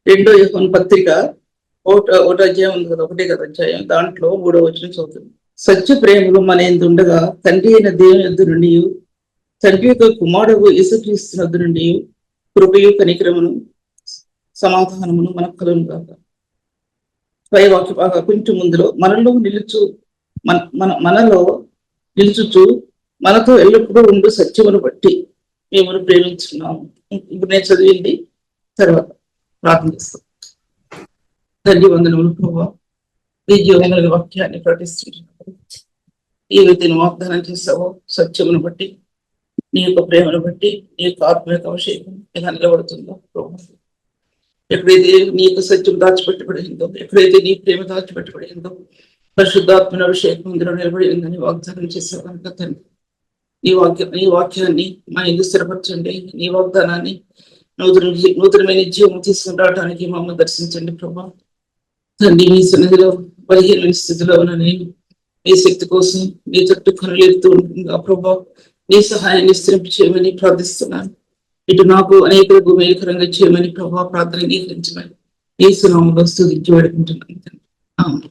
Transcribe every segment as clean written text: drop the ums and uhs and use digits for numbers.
రెండో యోహాను పత్రిక ఒకటో అధ్యాయం ఉంది కదా, ఒకటే కదా అధ్యాయం, దాంట్లో 3వ వచనం చదువుతుంది. సత్య ప్రేమలు మన యందు ఉండగా తండ్రి అయిన దేవుని యొద్ద నుండి, తండ్రి యొక్క కుమారుడు యేసుక్రీస్తు యొద్ద నుండి కృపయు కనికరమును సమాధానమును మనకు కలుగును గాక. పై వాక్య బాగా కొంచెం ముందులో మనలో నిలుచుచు మనతో ఎల్లప్పుడూ ఉండు సత్యమును బట్టి మేము ప్రేమించున్నాము. ఇప్పుడు నేను చదివింది తర్వాత ప్రార్థన చేస్తాం. తండ్రి వందనములు ప్రభువా, ఈ జీవన వాక్యాన్ని ప్రకటిస్తున్నప్పుడు ఏవైతే వాగ్దానం చేస్తావో సత్యమును బట్టి, నీ యొక్క ప్రేమను బట్టి, నీ యొక్క ఆత్మీయ అభిషేకం ఎలా నిలబడుతుందో ప్రభు, ఎక్కడైతే నీ యొక్క సత్యం దాచిపెట్టబడిందో, ఎక్కడైతే నీ ప్రేమ దాచిపెట్టబడిందో, పరిశుద్ధాత్మ అభిషేకం ఇందులో నిలబడి ఉందని వాగ్దానం చేసావు కనుక తండ్రి, నీ వాక్యాన్ని మా ఇందు స్థిరపరచండి. నీ వాగ్దానాన్ని నూతనమైన జీవం తీసుకుని రావడానికి మమ్మల్ని దర్శించండి ప్రభా. తండ్రి, మీ సన్నిధిలో బలహీనమైన స్థితిలో ఉన్న నేను మీ శక్తి కోసం మీ తట్టు కనులెడుతూ ఉంటుందా ప్రభా, నీ సహాయాన్ని స్థిరింపు చేయమని ప్రార్థిస్తున్నాను. ఇటు నాకు అనేకులకు మేలుకరంగా చేయమని ప్రభా ప్రార్థన అంగీకరించమని యేసు నామములో స్తుతించి వేడుకుంటున్నాను.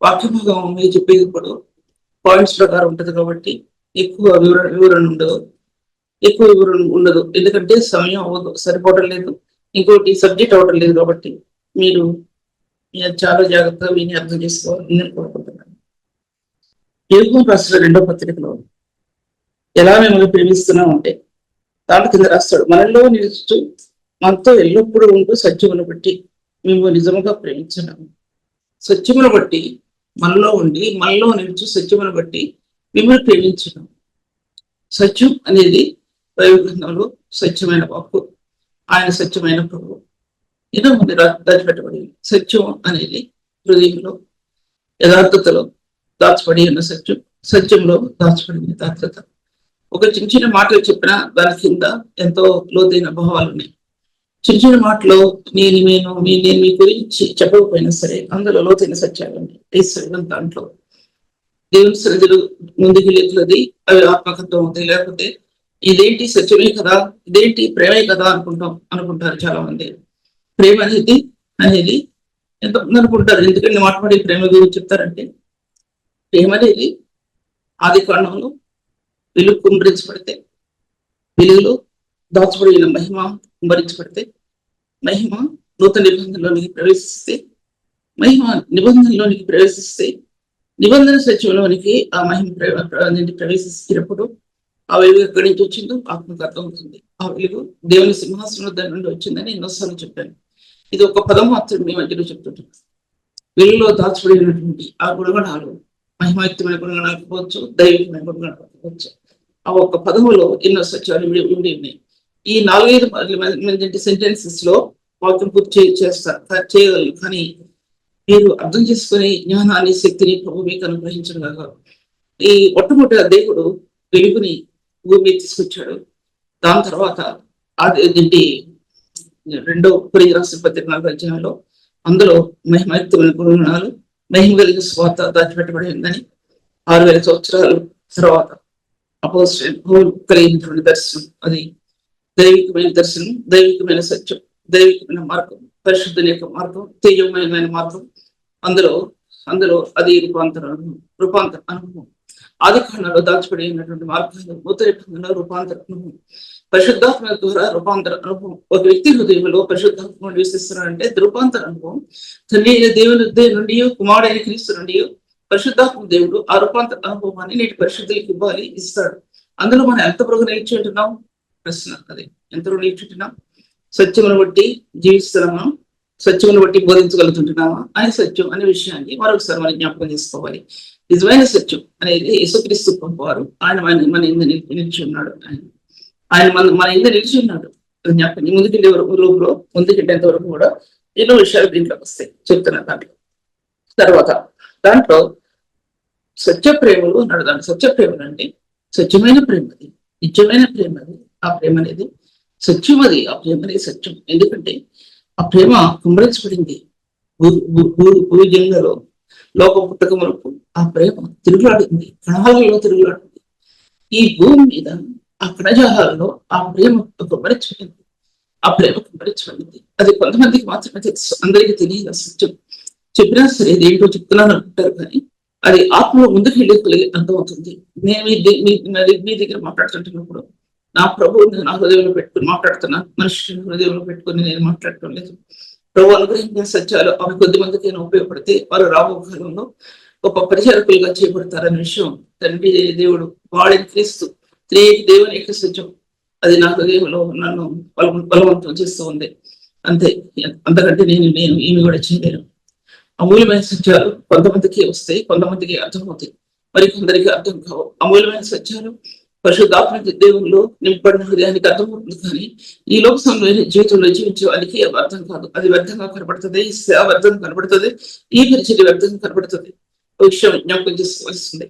వాక్య భాగం మీరు చెప్పేది ఇప్పుడు పాయింట్స్ ప్రకారం ఉంటది కాబట్టి ఎక్కువ వివరణ ఉండదు, ఎందుకంటే సమయం అవ్వదు, సరిపోవడం లేదు. ఇంకోటి సబ్జెక్ట్ అవ్వడం లేదు కాబట్టి మీరు చాలా జాగ్రత్తగా విని అర్థం చేసుకోవాలని నేను కోరుకుంటున్నాను. యోహాను రాసిన 2వ పత్రికలో ఎలా మిమ్మల్ని ప్రేమిస్తున్నాం అంటే దాంట్లో కింద రాస్తాడు, మనలో నిలుస్తూ మనతో ఎల్లప్పుడూ ఉంటూ సత్యమును బట్టి మేము నిజముగా ప్రేమించున్నాము. సత్యమును బట్టి మనలో ఉండి మనలో నిలుచు సత్యమును బట్టి మిమ్మల్ని ప్రేమించున్నాము. సత్యం అనేది బైబిల్ సత్యమైన వాక్కు, ఆయన సత్యమైన ప్రభువు. ఎన్నో మంది దాచిపెట్టబడింది. సత్యం అనేది హృదయంలో యథార్థతలో దాచిపడి ఉన్న సత్యం, సత్యంలో దాచిపడిన యథార్థత. ఒక చిన్న చిన్న మాటలు చెప్పినా దాని కింద ఎంతో లోతైన భావాలు ఉన్నాయి. చిన్న చిన్న మాటలో నేను మీ గురించి చెప్పకపోయినా సరే అందులో లోతైన సత్యాలు ఉన్నాయి. దాంట్లో దేవుని సన్నిధులు ముందుకు లేకులది అవి ఆత్మకత్వం అవుతాయి. లేకపోతే ఇదేంటి సత్యమే కదా, ఇదేంటి ప్రేమే కదా అనుకుంటారు చాలా మంది. ప్రేమ అనేది ఎంతమంది అనుకుంటారు. ఎందుకంటే మాట్లాడి ప్రేమ గురించి చెప్తారంటే, ప్రేమ అనేది ఆది కాండంలో వెలుగు కుమ్మరించబడితే, వెలుగులో దాచబడిన మహిమ కుమ్మరించబడితే, మహిమ నూతన నిబంధనలోనికి ప్రవేశిస్తే నిబంధన సత్యంలోనికి ఆ మహిమ ప్రవేశించినప్పుడు ఆ వెలుగు ఎక్కడి నుంచి వచ్చిందో ఆత్మకు అర్థం అవుతుంది. ఆ వెలుగు దేవుని సింహాసనం దాని నుండి వచ్చిందని ఎన్నోసార్లు చెప్పాను. ఇది ఒక పదం మాత్రం మీ మధ్యలో చెప్తుంటాను. వెలుగులో దాచిపడినటువంటి ఆ గుణగణాలు మహిమాయుక్తమైన గుణగణాలు కావచ్చు, దైవికమైన గుణగణాలు కావచ్చు, ఆ ఒక్క పదములో ఎన్నో సత్యాలు ఉండి ఉన్నాయి. ఈ 4-5 సెంటెన్సెస్ లో వాక్యం పూర్తి చేయగలరు. కానీ మీరు అర్థం చేసుకునే జ్ఞానాన్ని, శక్తిని ప్రభు మీకు అనుగ్రహించడం. ఈ మొట్టమొదటి దేవుడు వెలుగుని భూమి తీసుకొచ్చాడు. దాని తర్వాత అదేంటి 2వ కొరింథీయులకు రాసిన పత్రిక 4వ అధ్యాయంలో అందులో మహిమాయుక్తమైన గుణగణాలు, మహిమ కలిగిన స్వార్థ దాచిపెట్టబడి ఉందని 6000 సంవత్సరాల తర్వాత అపోస్తలుడు కలిగినటువంటి దర్శనం. అది దైవికమైన దర్శనం, దైవికమైన సత్యం, దైవికమైన మార్గం, పరిశుద్ధుని యొక్క మార్గం, తేజమైన మార్గం. అందులో అది రూపాంతర అనుభవం. ఆది కాండంలో దాచిపడి ఉన్నటువంటి మార్గాలు, నూతన నిబంధనలో రూపాంతర అనుభవం, పరిశుద్ధాత్మ ద్వారా రూపాంతర అనుభవం. ఒక వ్యక్తి హృదయంలో పరిశుద్ధాత్మ విశ్వసిస్తున్నాడంటే రూపాంతర అనుభవం. తండ్రి అయిన దేవుని నుండి, కుమారుడైన క్రీస్తు నుండి పరిశుద్ధాత్మ దేవుడు ఆ రూపాంతర అనుభవాన్ని నేటి పరిశుద్ధులకు ఇస్తాడు. అందులో మనం ఎంత పొరుగు నిలిచుంటున్నాం ప్రశ్న. అది ఎంతలో నిలిచుంటున్నాం? సత్యమును బట్టి జీవిస్తున్నామా? సత్యమును బట్టి బోధించగలుగుతుంటున్నామా? ఆయన సత్యం అనే విషయాన్ని మరొకసారి మనం జ్ఞాపకం చేసుకోవాలి. నిజమైన సత్యం అనేది యేసుక్రీస్తు వారు ఆయన మన ఇందు నిలిచి ఉన్నాడు. ఆయన మన ఇందు నిలిచి ఉన్నాడు. జ్ఞాపకం ముందుకెళ్ళే రూపంలో ముందుకెళ్ళేంత వరకు కూడా ఎన్నో విషయాలు దీంట్లోకి వస్తాయి చెప్తున్నారు. తర్వాత దాంట్లో సత్య ప్రేమలు అన్నాడు. దాంట్లో సత్య ప్రేమలు అంటే సత్యమైన ప్రేమది, నిజమైన ప్రేమది. ఆ ప్రేమ అనేది సత్యం. అది ఆ ప్రేమ అనేది సత్యం. ఎందుకంటే ఆ ప్రేమ కుమ్మరించబడింది భూజనులలో. లోక పుట్టక వరకు ఆ ప్రేమ తిరుగులాడింది, కణాలలో తిరుగులాడింది. ఈ భూమి మీద ఆ కణజాలాలలో ఆ ప్రేమ కుమ్మరించబడింది. ఆ ప్రేమ కుమరించబడింది. అది కొంతమందికి మాత్రమే తెలుసు, అందరికీ తెలియదు ఆ సత్యం. చెప్పినా సరే ఏంటో చెప్తున్నాను అనుకుంటారు, కానీ అది ఆత్మలో ముందుకు వెళ్ళి అర్థమవుతుంది. నేను మీ దగ్గర మాట్లాడుతుంటున్నప్పుడు నా ప్రభువుని నా హృదయంలో పెట్టుకుని మాట్లాడుతున్నాను, మనిషి హృదయంలో పెట్టుకుని నేను మాట్లాడటం లేదు. ప్రభు అనుగ్రహించిన సత్యాలు అవి కొద్ది మందికైనా ఉపయోగపడితే వారు రాబో కాలంలో గొప్ప పరిచారకులుగా చేపడతారనే విషయం తండ్రి దేవుడు వాడిని క్రీస్తు దేవుని యొక్క సత్యం అది నా హృదయంలో నన్ను బలవంతం చేస్తూ ఉంది. అంతే, అంతకంటే నేను ఏమి కూడా చేయలేను. అమూల్యమైన సత్యాలు కొంతమందికి వస్తాయి, కొంతమందికి అర్థమవుతాయి, మరి కొందరికి అర్థం కావు. అమూల్యమైన సత్యాలు పరిశుద్ధాత్మ దేవుల్లో నింపడిన హృదయానికి అర్థమవుతుంది, కానీ ఈ లోక సంబంధమైన జీవితంలో జీవించడానికి అర్థం కాదు. అది వ్యర్థంగా కనబడుతుంది, ఈ సేవ వ్యర్థంగా కనబడుతుంది, ఈ పరిచర్య వ్యర్థంగా కనబడుతుంది. ఒక విషయం జ్ఞాపకం చేసుకోవాల్సింది.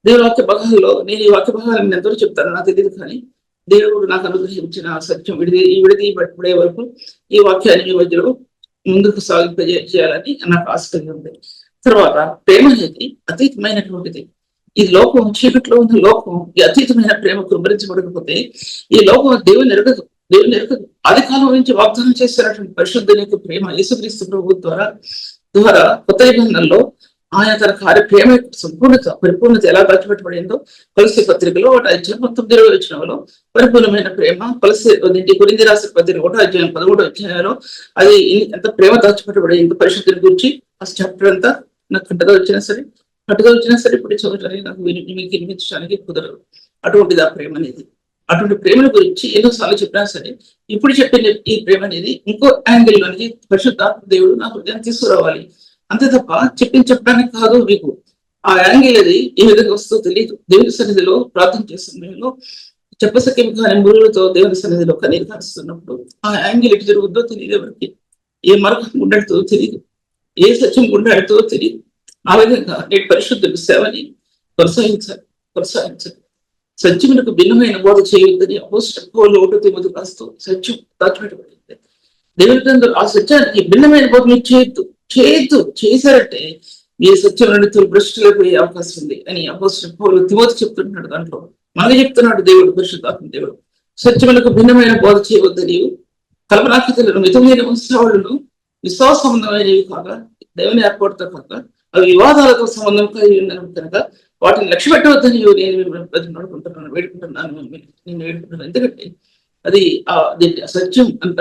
దేవుని వాక్య భాగాల్లో నేను ఈ వాక్య భాగాలను ఎంతో చెప్తాను నాకు తెలియదు, కానీ దేవుడు నాకు అనుగ్రహించిన సత్యం విడిది వరకు ఈ వాక్యాన్ని మీ మధ్యలో ముందుకు సాగింపజేయాలని నాకు ఆసక్తిగా ఉంది. తర్వాత ప్రేమ అనేది అతీతమైనటువంటిది. ఈ లోకం చీకట్లో ఉన్న లోకం ఈ అతీతమైన ప్రేమ కుమరించబడకపోతే ఈ లోకం దేవుని ఎరగదు. ఆది కాలం నుంచి వాగ్దానం చేస్తున్నటువంటి పరిశుద్ధుని యొక్క ప్రేమ యేసుక్రీస్తు ప్రభు ద్వారా కొత్త నిబంధనలో ఆయన తన కార్య ప్రేమ పరిపూర్ణత ఎలా దాచిపెట్టబడిందో కొలసీ పత్రికలో 1:19 పరిపూర్ణమైన ప్రేమ కొరింథీ రాసిన పత్రిక 1:13 అది ఎంత ప్రేమ దాచిపెట్టబడిందో పరిశుద్ధిని గురించి ఫస్ట్ చాప్టర్ అంతా నాకు కట్టుగా వచ్చినా సరే ఇప్పుడు చదవటానికి నాకు మీకు వినిపించడానికి కుదరదు. అటువంటిది ఆ ప్రేమ అనేది. అటువంటి ప్రేమల గురించి ఎన్నోసార్లు చెప్పినా సరే ఇప్పుడు చెప్పిన ఈ ప్రేమ అనేది ఇంకో యాంగిల్ లోనికి పరిశుద్ధాత్మ దేవుడు నా హృదయాన్ని తీసుకురావాలి. అంతే తప్ప చెప్పడానికి కాదు. మీకు ఆ యాంగిల్ అది ఏ విధంగా వస్తుందో తెలియదు. దేవుని సన్నిధిలో ప్రార్థన చేస్తున్న సమయంలో చెప్పసక్యం కానీ మురులతో దేవుని సన్నిధిలో కనీరు కాస్తున్నప్పుడు ఆ యాంగిల్ ఎటు జరుగుద్దో తెలియదు. ఎవరికి ఏ మార్గం గుండెడుతుందో తెలియదు, ఏ సత్యం గుండెడుతుందో తెలియదు. ఆ విధంగా నేటి పరిశుద్ధులు సేవని కొనసాగించాలి. సత్యములకు భిన్నమైన బోధ చేయొద్దని అపోస్తలులు 1 కాస్తూ సత్యం దాచిపెట్టబడింది. దేవుని గ్రంథంలో ఆ సత్యానికి భిన్నమైన బోధన చేయొద్దు చేశారంటే మీ సత్యం నుండి భ్రష్టులైపోయే అవకాశం ఉంది అని అపోస్తలులు తిమోతి చెప్తున్నాడు. దాంట్లో మనకి చెప్తున్నాడు దేవుడు, పరిశుద్ధాత్మ దేవుడు. సత్యములకు భిన్నమైన బోధ చేయవద్దని, కల్పనాకృతులను మితమైన వంశావళులను విశ్వాస సంబంధమైనవి కాక దేవుని ఏర్పాటుతో కాక అవి వివాదాలతో సంబంధం కలిగి ఉన్నాను కనుక వాటిని లక్ష్య పెట్టవద్దని నేను వేడుకుంటున్నాను. ఎందుకంటే అది సత్యం అంత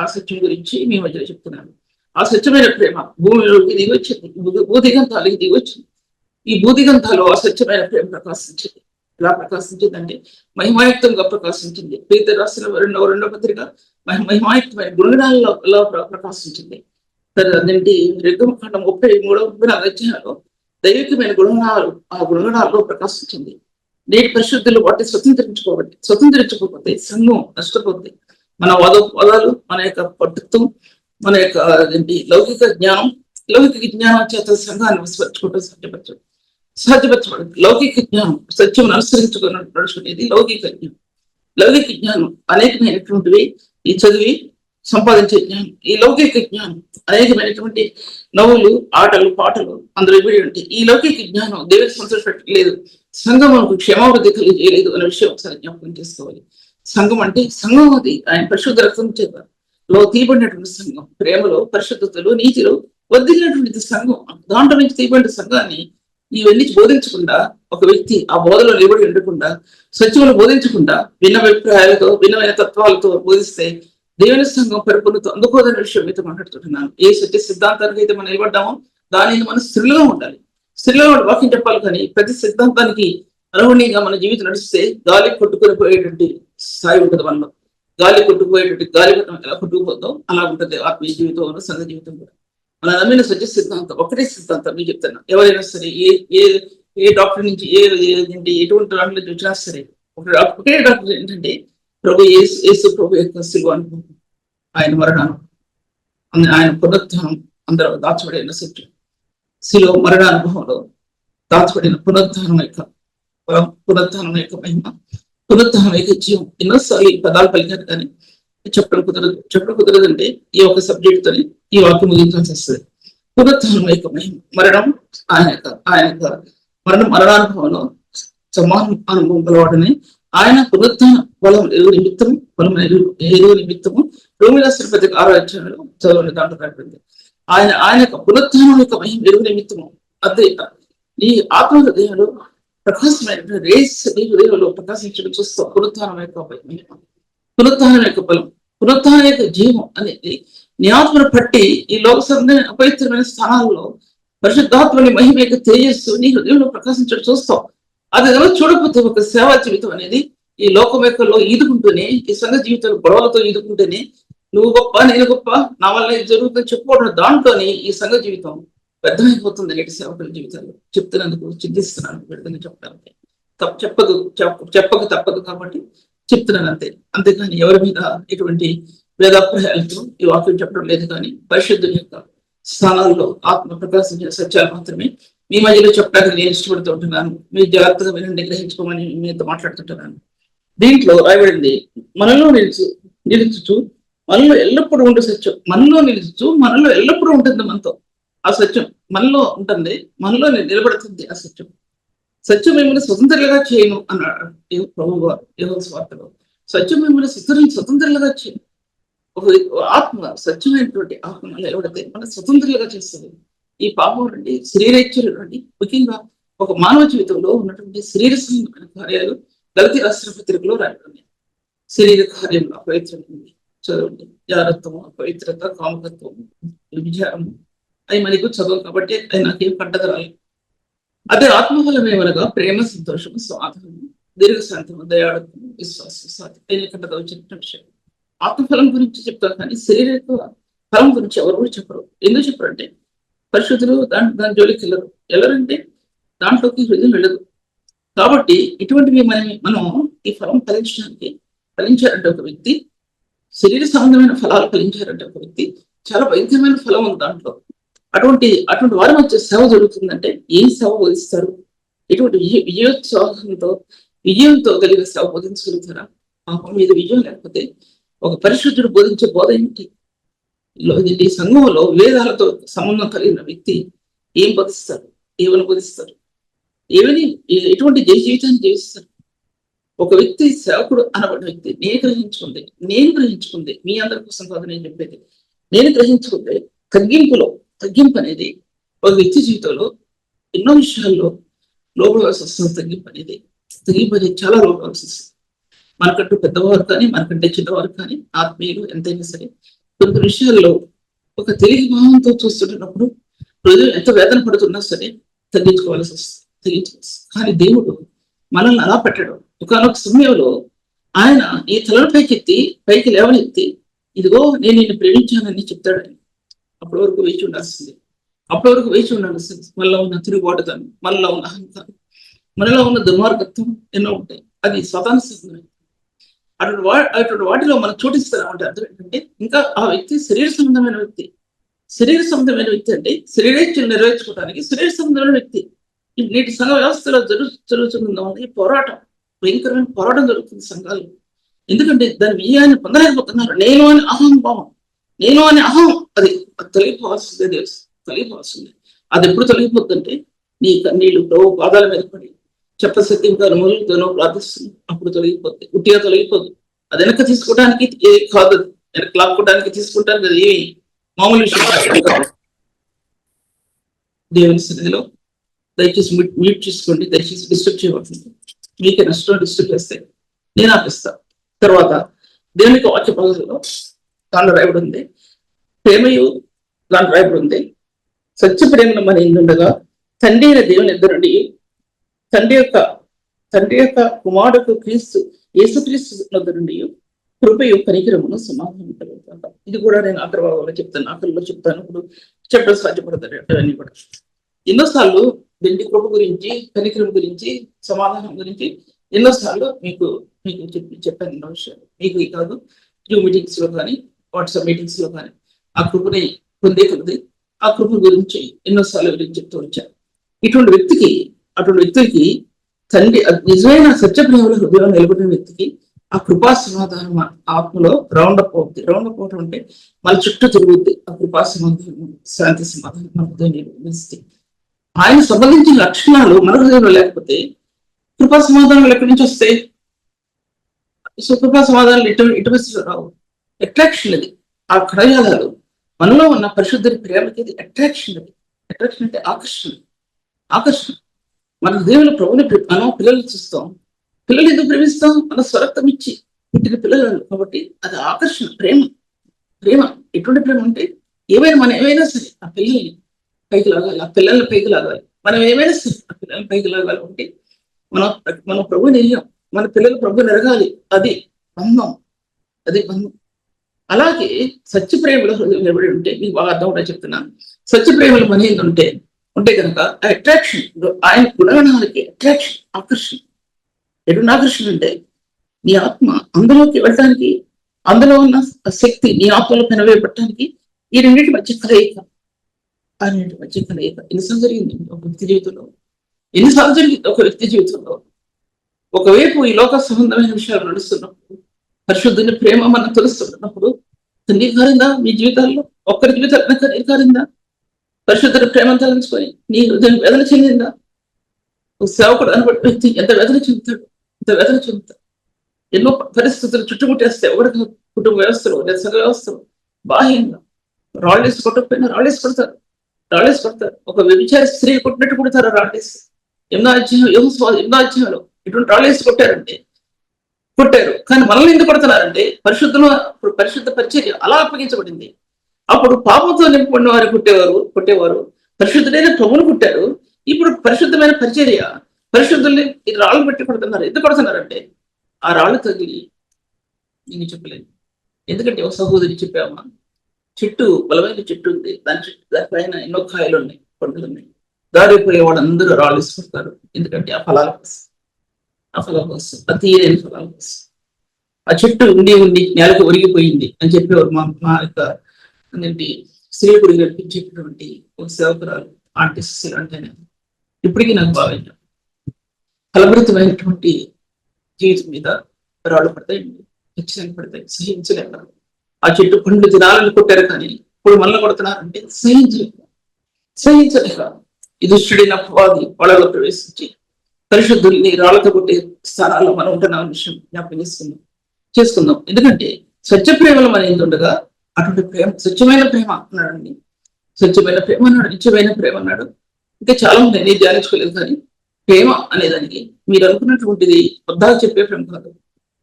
ఆ సత్యం గురించి మీ మధ్యలో చెప్తున్నాను. ఆ స్వచ్ఛమైన ప్రేమ భూమిలోకి దిగి వచ్చింది, భూదిగంతాలకి దిగి వచ్చింది. ఈ భూదిగంతాలు ఆ స్వచ్ఛమైన ప్రేమ ప్రకాశించింది. ఎలా ప్రకాశించిందంటే మహిమాయుక్తంగా ప్రకాశించింది. పేతురు రాసిన రెండవ పత్రిక మహిమాయుక్తమైన గుణగణాలలో ప్రకాశించింది. అదేంటి 2:33-34 అధ్యాయంలో దైవికమైన గుణగణాలు ఆ గుణగణాల్లో ప్రకాశించింది. నేటి పరిశుద్ధులు వాటిని స్వతంత్రించుకోకపోతే సంఘం నష్టపోతుంది. మన వాదాలు, మన యొక్క పట్టుత్వం, మన యొక్క లౌకిక జ్ఞానం చేత సంఘాన్ని విస్మరించుకుంటూ సాధ్యపరచబడదు. లౌకిక జ్ఞానం సత్యం అనుసరించుకుని నడుచుకునేది లౌకిక జ్ఞానం అనేకమైనటువంటివి ఈ చదివి సంపాదించే జ్ఞానం. ఈ లౌకిక జ్ఞానం అనేకమైనటువంటి నవ్వులు, ఆటలు, పాటలు అందులో ఇవి ఉంటాయి. ఈ లౌకిక జ్ఞానం దేవుడికి సంతోషపెట్టలేదు, సంఘముకు క్షేమాభివృద్ధి కలిగజేయలేదు అనే విషయం ఒకసారి జ్ఞాపకం చేసుకోవాలి. సంఘం అంటే సంఘం అది ఆయన పరిశుద్ధ రక్తం చేత తీయబడినటువంటి సంఘం, ప్రేమలో, పరిశుద్ధతలో, నీతిలో వర్ధిల్లినటువంటి సంఘం. దాంట్లో నుంచి తీయబడిన సంఘాన్ని ఇవన్నీ బోధించకుండా ఒక వ్యక్తి ఆ బోధలో నిలబడి ఉండకుండా సత్యములు బోధించకుండా భిన్న అభిప్రాయాలతో భిన్నమైన తత్వాలతో బోధిస్తే దేవుని సంఘం పరిపూర్ణత అందుకోదనే విషయం మీతో మాట్లాడుతుంటున్నాను. ఏ సత్య సిద్ధాంతానికి అయితే మనం నిలబడ్డామో దానిని మనం స్త్రీలుగా ఉండాలి. స్త్రీలుగా వాక్యం చెప్పాలి, కానీ ప్రతి సిద్ధాంతానికి అనుగుణంగా మన జీవితం నడిస్తే గాలి కొట్టుకొని పోయేటువంటి స్థాయి ఉంటుంది. మనలో గాలి కొట్టుకుపోయేటువంటి గాలి ఎలా కొట్టుకుపోతుందో అలా ఉంటుంది ఆత్మీయ జీవితం, సంఘ జీవితం కూడా. మన నమ్మిన సత్య సిద్ధాంతం ఒకటే సిద్ధాంతం. మీకు చెప్తున్నా, ఎవరైనా సరే ఏ డాక్టర్ నుంచి ఎటువంటి డాక్టర్ నుంచి వచ్చినా సరే ఒకటే డాక్టర్ ఏంటంటే ప్రభు యేసు ప్రభు యొక్క శిలువ అనుభవం, ఆయన మరణాను, ఆయన పునరుత్థానం అందరూ దాచబడిన సత్యం. శిలువ మరణానుభవంలో దాచబడిన పునరుత్థానం యొక్క మహిమ, పునరుత్థానం యొక్క జీవం. ఎన్నోసార్లు ఈ పదాలు పలికారు, కానీ చెప్పడం కుదరదంటే ఈ ఒక సబ్జెక్ట్ తోని ఈ వాక్యం ముగించాల్సి వస్తుంది. పునరుత్థానం యొక్క మహిమ, మరణం, ఆయన యొక్క మరణానుభవంలో సమాన అనుభవం గలవాడని ఆయన పునరుత్థాన బలం నిమిత్తము ఎరువు నిమిత్తము రోమి రాసిన పత్రిక 6వ అధ్యాయంలో చదవని దాంట్లో రాబడింది. ఆయన యొక్క పునరుత్థానం యొక్క మహిమ ఎరువు నిమిత్తము అదే నీ ఆత్మ హృదయంలో ప్రకాశమైన రేస్ నీ హృదయంలో ప్రకాశించడం చూస్తాం. పునరుత్థానం యొక్క మహిమ, పునరుత్థానం యొక్క బలం, పునరుత్థానం యొక్క జీవం అనేది నీ ఆత్మను పట్టి ఈ లోక సంబంధమైన అపవిత్రమైన స్థానాల్లో పరిశుద్ధాత్మని మహిమ యొక్క తేజస్సు నీ హృదయంలో ప్రకాశించడం చూస్తాం. అది కనుక చూడకపోతే ఒక సేవా జీవితం అనేది ఈ లోకం యొక్కలో ఈదుకుంటూనే, ఈ సంఘ జీవితంలో గొడవలతో ఈదుకుంటూనే నువ్వు గొప్ప నేను గొప్ప నా వల్ల ఇది జరుగుతుందని చెప్పుకోవడం దాంట్లోనే ఈ సంఘ జీవితం వ్యర్థమైపోతుంది. నేటి సేవకుల జీవితాల్లో చెప్తున్నందుకు చింతిస్తున్నాను. విడుదల చెప్పడానికి చెప్పక తప్పదు కాబట్టి చెప్తున్నాను అంతే. అంతేకాని ఎవరి మీద ఎటువంటి వేదాభిప్రాయాలతో ఈ వాక్యం చెప్పడం లేదు. కానీ పరిశుద్ధుని యొక్క స్థానాల్లో ఆత్మ ప్రకాశించిన సత్యాలు మాత్రమే మీ మధ్యలో చెప్పడానికి నేను ఇష్టపడుతూ ఉంటున్నాను. మీరు జాగ్రత్తగా వినండి, గ్రహించుకోమని మీతో మాట్లాడుతుంటున్నాను. దీంట్లో రాయబడింది, మనలో నిలుచుచు మనలో ఎల్లప్పుడూ ఉండే సత్యం. మనలో నిలుచుచు మనలో ఎల్లప్పుడూ ఉంటుంది. మనతో ఆ సత్యం మనలో ఉంటుంది, మనలో నిలబడుతుంది. ఆ సత్యం సత్యం మిమ్మల్ని స్వతంత్రులుగా చేయను అన్నాడు ప్రభు గారు యోహాను సువార్తలో. సత్యం మిమ్మల్ని స్వతంత్రులుగా చేయను. ఒక ఆత్మ సత్యమైనటువంటి ఆత్మ నిలబడితే మన స్వతంత్రులుగా చేస్తుంది. ఈ పాపం నుండి శరీరేచ్ఛలు నుండి ముఖ్యంగా ఒక మానవ జీవితంలో ఉన్నటువంటి శరీర సంబంధమైన కార్యాలు గలతీ రాసిన పత్రికలో రాయబడింది. శరీర కార్యంలో అపవిత్రం చదవండి. జాగ్రత్తము, అపవిత్రత, కామకత్వం, విచారము అవి మనకు చదువు కాబట్టి అవి నాకేం పడ్డదరాలి. అదే ఆత్మఫలం ఏమనగా ప్రేమ, సంతోషము, సమాధానము, దీర్ఘశాంతము, దయాళత్వము, విశ్వాసం, సాధ్యం కట్టగా వచ్చిన విషయం. ఆత్మఫలం గురించి చెప్తారు కానీ శరీర ఫలం గురించి ఎవరు కూడా చెప్పరు. ఎందుకు చెప్పరు అంటే పరిశుద్ధులు దాని జోలికి వెళ్ళరంటే దాంట్లోకి హృదయం వెళ్ళదు. కాబట్టి ఇటువంటివి మనం ఈ ఫలం ఫలించారంటే ఒక వ్యక్తి, శరీర సంబంధమైన ఫలాలు ఫలించారంటే ఒక వ్యక్తి, చాలా భయంకరమైన ఫలం ఉంది దాంట్లో. అటువంటి వారి మధ్య సేవ జరుగుతుందంటే ఏం సేవ బోధిస్తారు? ఇటువంటి విజయంతో కలిగిన సేవ బోధించగలుగుతారా? పాపం మీద విజయం లేకపోతే ఒక పరిశుద్ధుడు బోధించే బోధ ఏంటి? ఈ సంఘంలో వేదాలతో సంబంధం కలిగిన వ్యక్తి ఏం బోధిస్తారు? ఏమని బోధిస్తారు? ఎటువంటి జీవితాన్ని జీవిస్తారు? ఒక వ్యక్తి సేవకుడు అనబడిన వ్యక్తి నేను గ్రహించుకుంది మీ అందరి కోసం కాదు నేను చెప్పేది. నేను గ్రహించుకుంటే తగ్గింపు అనేది ఒక వ్యక్తి జీవితంలో ఎన్నో విషయాల్లో లోపడవలసి వస్తుంది. తగ్గింపు అనేది చాలా లోపడవలసి వస్తుంది. మనకంటూ పెద్దవారు కానీ మనకంటే చిన్నవారు కానీ ఆత్మీయులు ఎంతైనా సరే కొన్ని విషయాల్లో ఒక తెలివి భావంతో చూస్తుంటున్నప్పుడు హృదయం ఎంత వేదన పడుతున్నా సరే తగ్గించుకోవాల్సి వస్తుంది. కానీ దేవుడు మనల్ని అలా పెట్టడం. ఒకనొక సమయంలో ఆయన ఈ తలను పైకి లేవనెత్తి ఇదిగో నేను నిన్ను ప్రేమించానని చెప్తాడని అప్పటి వరకు వేచి ఉండాల్సింది. మనలో ఉన్న తిరుగుబాటుతనం, మనలో ఉన్న అహంకారం, మనలో ఉన్న దుర్మార్గత్వం ఎన్నో ఉంటాయి. అది స్వతాన్ని సిద్ధమే. అటువంటి వాటిలో మనం చోటిస్తామంటే అర్థం ఏంటంటే ఇంకా ఆ వ్యక్తి శరీర సంబంధమైన వ్యక్తి అంటే శరీరేచ్ఛలు నెరవేర్చుకోవడానికి శరీర సంబంధమైన వ్యక్తి. నేటి సంఘ వ్యవస్థలో జరుగుతున్న పోరాటం, భయంకరమైన పోరాటం జరుగుతుంది సంఘాలు. ఎందుకంటే దాని విజయాన్ని పొందలేకపోతున్నారు. నేను అని అహం అది తొలగిపోవాల్సిందే. అది ఎప్పుడు తొలగిపోతుందంటే నీ కన్నీళ్ళు ప్రభు పాదాల మీద పడి చెప్పసత్యంగా మూలతోనో ప్రార్థిస్తుంది. అప్పుడు తొలగిపోతుంది. ఉట్టిగా తొలగిపోదు. అది వెనక్కి తీసుకోవడానికి కాదు, వెనక్కి లాక్కోవడానికి తీసుకుంటాను కదా. ఏమి మామూలు విషయం. దేవుని సన్నిధిలో దయచేసి మ్యూట్ చేసుకోండి. దయచేసి డిస్టర్బ్ చేయబడుతుంది. మీకే నష్టం డిస్టర్బ్ చేస్తే నేను ఆపిస్తాను. తర్వాత దేవునికి వాక్య పదవుల్లో దాంట్లో రాయబడి ఉంది ప్రేమయు, దాంట్లో రాయబడి ఉంది సత్య ప్రేమను మన ఇందుండగా తండ్రి అయిన దేవుని ఇద్దరు నుండి తండ్రి యొక్క కుమారుడు యేసుక్రీస్తు వద్ద నుండి కృపయు కనికరమును సమాధానం కలుగుతాను. ఇది కూడా నేను ఆఖరి భాగంలో చెప్తాను, ఆఖరిలో చెప్తాను. ఇప్పుడు చెప్పడం సాధ్యపడతారు అవన్నీ కూడా. ఎన్నోసార్లు వెండి కృప గురించి, కనికరం గురించి, సమాధానం గురించి ఎన్నోసార్లు మీకు చెప్పాను. ఎన్నో విషయాలు మీకు కాదు, జూమ్ మీటింగ్స్ లో కానీ వాట్సాప్ మీటింగ్స్ లో కానీ ఆ కృపని పొందే కొద్ది ఆ కృప గురించి ఎన్నోసార్లు గురించి చెప్తూ వచ్చాను. అటువంటి వ్యక్తికి తండ్రి నిజమైన సత్యప్రేమలో హృదయం నిలబడిన వ్యక్తికి ఆ కృపా సమాధానం ఆత్మలో రౌండప్ అవుతుంది. రౌండప్ అవడం అంటే మన చుట్టూ తిరుగుద్ది. ఆ కృపా సమాధానం, శాంతి సమాధానం మన హృదయం నిలుస్తుంది. ఆయన సంబంధించిన లక్షణాలు మన హృదయంలో లేకపోతే కృపా సమాధానాలు ఎక్కడి నుంచి వస్తాయి? సుఖ సమాధానాలు ఇటువంటి రావు. అట్రాక్షన్ అది. ఆ కణజాలాలు మనలో ఉన్న పరిశుద్ధుని ప్రేమకి అది అట్రాక్షన్. అది అట్రాక్షన్ అంటే ఆకర్షణ. ఆకర్షణ. మన దేవుని ప్రభుని మనం పిల్లలు చూస్తాం. పిల్లలు ఎందుకు ప్రేమిస్తాం? మన స్వరక్తం ఇచ్చి పుట్టిన పిల్లలు కాబట్టి అది ఆకర్షణ. ప్రేమ. ప్రేమ ఎటువంటి ప్రేమ అంటే మనం ఏమైనా సరే ఆ పిల్లల్ని పైకి లాగాలి, ఆ పిల్లల్ని పైకి లాగాలి. మనం ఏమైనా సరే ఆ పిల్లల్ని పైకి లాగాలి అంటే మన ప్రభుని వెళ్ళాం, మన పిల్లలు ప్రభుని ఎరగాలి. అది బంధం. అది బంధం. అలాగే సత్య ప్రేమలో హృదయం నిలబడి ఉంటే మీకు బాగా అర్థం కూడా చెప్తున్నాను. సత్య ప్రేమలు మన ఉంటే కనుక ఆ అట్రాక్షన్, ఆయన గుణగణాలకి అట్రాక్షన్, ఆకర్షణ. ఎటువంటి ఆకర్షణ అంటే నీ ఆత్మ అందులోకి వెళ్ళడానికి, అందులో ఉన్న శక్తి నీ ఆత్మలో పెనవేయబట్టడానికి ఈ రెండింటి మధ్య కలయిక. ఆ రెండింటి మధ్య కలయిక ఎన్నిసార్లు జరిగింది ఒక వ్యక్తి జీవితంలో? ఎన్నిసార్లు జరిగింది ఒక వ్యక్తి జీవితంలో? ఒకవైపు ఈ లోక సంబంధమైన విషయాలు నడుస్తున్నప్పుడు, పరిశుద్ధుని ప్రేమ మనం తెలుస్తున్నప్పుడు కన్నీరు కారిందా మీ జీవితాల్లో? ఒక్కరి జీవితాల్లో కన్నీరు కారిందా? పరిశుద్ధుని ప్రేమ తలంచుకొని నీ హృదయం వేదన చెందిందా? ఒక సేవకుడు అనబడి వ్యక్తి ఎంత వేదన చెందుతాడు, ఎంత వేదన చెందుతాడు. ఎన్నో పరిస్థితులు చుట్టుముట్టేస్తే ఒకటి కుటుంబ వ్యవస్థలు, సంఘ వ్యవస్థలు బాహ్యంగా రాళ్ళేసి కొట్టకపోయినా రాళ్ళేసి కొడతారు. ఒక వ్యభిచార స్త్రీ కొట్టినట్టు కొడతారు రాళ్ళేసి. ఎన్నో అధ్యాయంలో ఇటువంటి రాళ్ళేసి కొట్టారు. కానీ మనల్ని ఎందుకు కొడుతున్నారంటే పరిశుద్ధ పరిచర్య అలా అప్పగించబడింది. అప్పుడు పాపంతో నింపబడిన వారు కొట్టేవారు పరిశుద్ధుడైన ప్రభువును కొట్టారు. ఇప్పుడు పరిశుద్ధమైన పరిచర్య పరిశుద్ధుల్ని రాళ్ళు పెట్టి కొడుతున్నారు. ఎందుకు కొడుతున్నారంటే ఆ రాళ్ళు తగిలి నేను చెప్పలేను. ఎందుకంటే ఒక సహోదరి చెప్పామా, చెట్టు బలమైన చెట్టు ఉంది, దానిపైన ఎన్నో కాయలు ఉన్నాయి, పండుగలు ఉన్నాయి. దారిపోయే వాళ్ళందరూ రాళ్ళు ఇసుకుంటారు. ఎందుకంటే ఆ ఫలాల కోసం, ఆ తీయలేని ఫలాల కోసం. ఆ చెట్టు ఉండి నేలకు ఒరిగిపోయింది అని చెప్పేవారు మా యొక్క స్త్రీ గుడి నడిపించేటటువంటి ఒక సేవకురాలు ఆర్టిస్ట్ అంటే ఇప్పటికీ నాకు బాగా ఫలభరితమైనటువంటి జీవితం మీద రాళ్ళు పడతాయి, ఖచ్చితంగా పడతాయి, సహించలేక. ఆ చెట్టు పండ్లు తినాలని కొట్టారు, కానీ ఇప్పుడు మళ్ళీ కొడుతున్నారంటే సహించలేక ఈ దుష్టుడైన అపవాది వాళ్ళలో ప్రవేశించి పరిశుద్ధుల్ని రాళ్లతో కొట్టే స్థానాల్లో మనం ఉంటున్న విషయం జ్ఞాపకం చేసుకుందాం. ఎందుకంటే సత్య ప్రేమలు మన ఎందుండగా అటువంటి ప్రేమ, స్వచ్ఛమైన ప్రేమ అన్నాడండి. స్వచ్ఛమైన ప్రేమ అన్నాడు, నిత్యమైన ప్రేమ అన్నాడు. ఇంకా చాలా ఉంది, నేను ధ్యానించుకోలేదు. కానీ ప్రేమ అనేదానికి మీరు అనుకున్నటువంటిది పొద్దాగా చెప్పే ప్రేమ కాదు.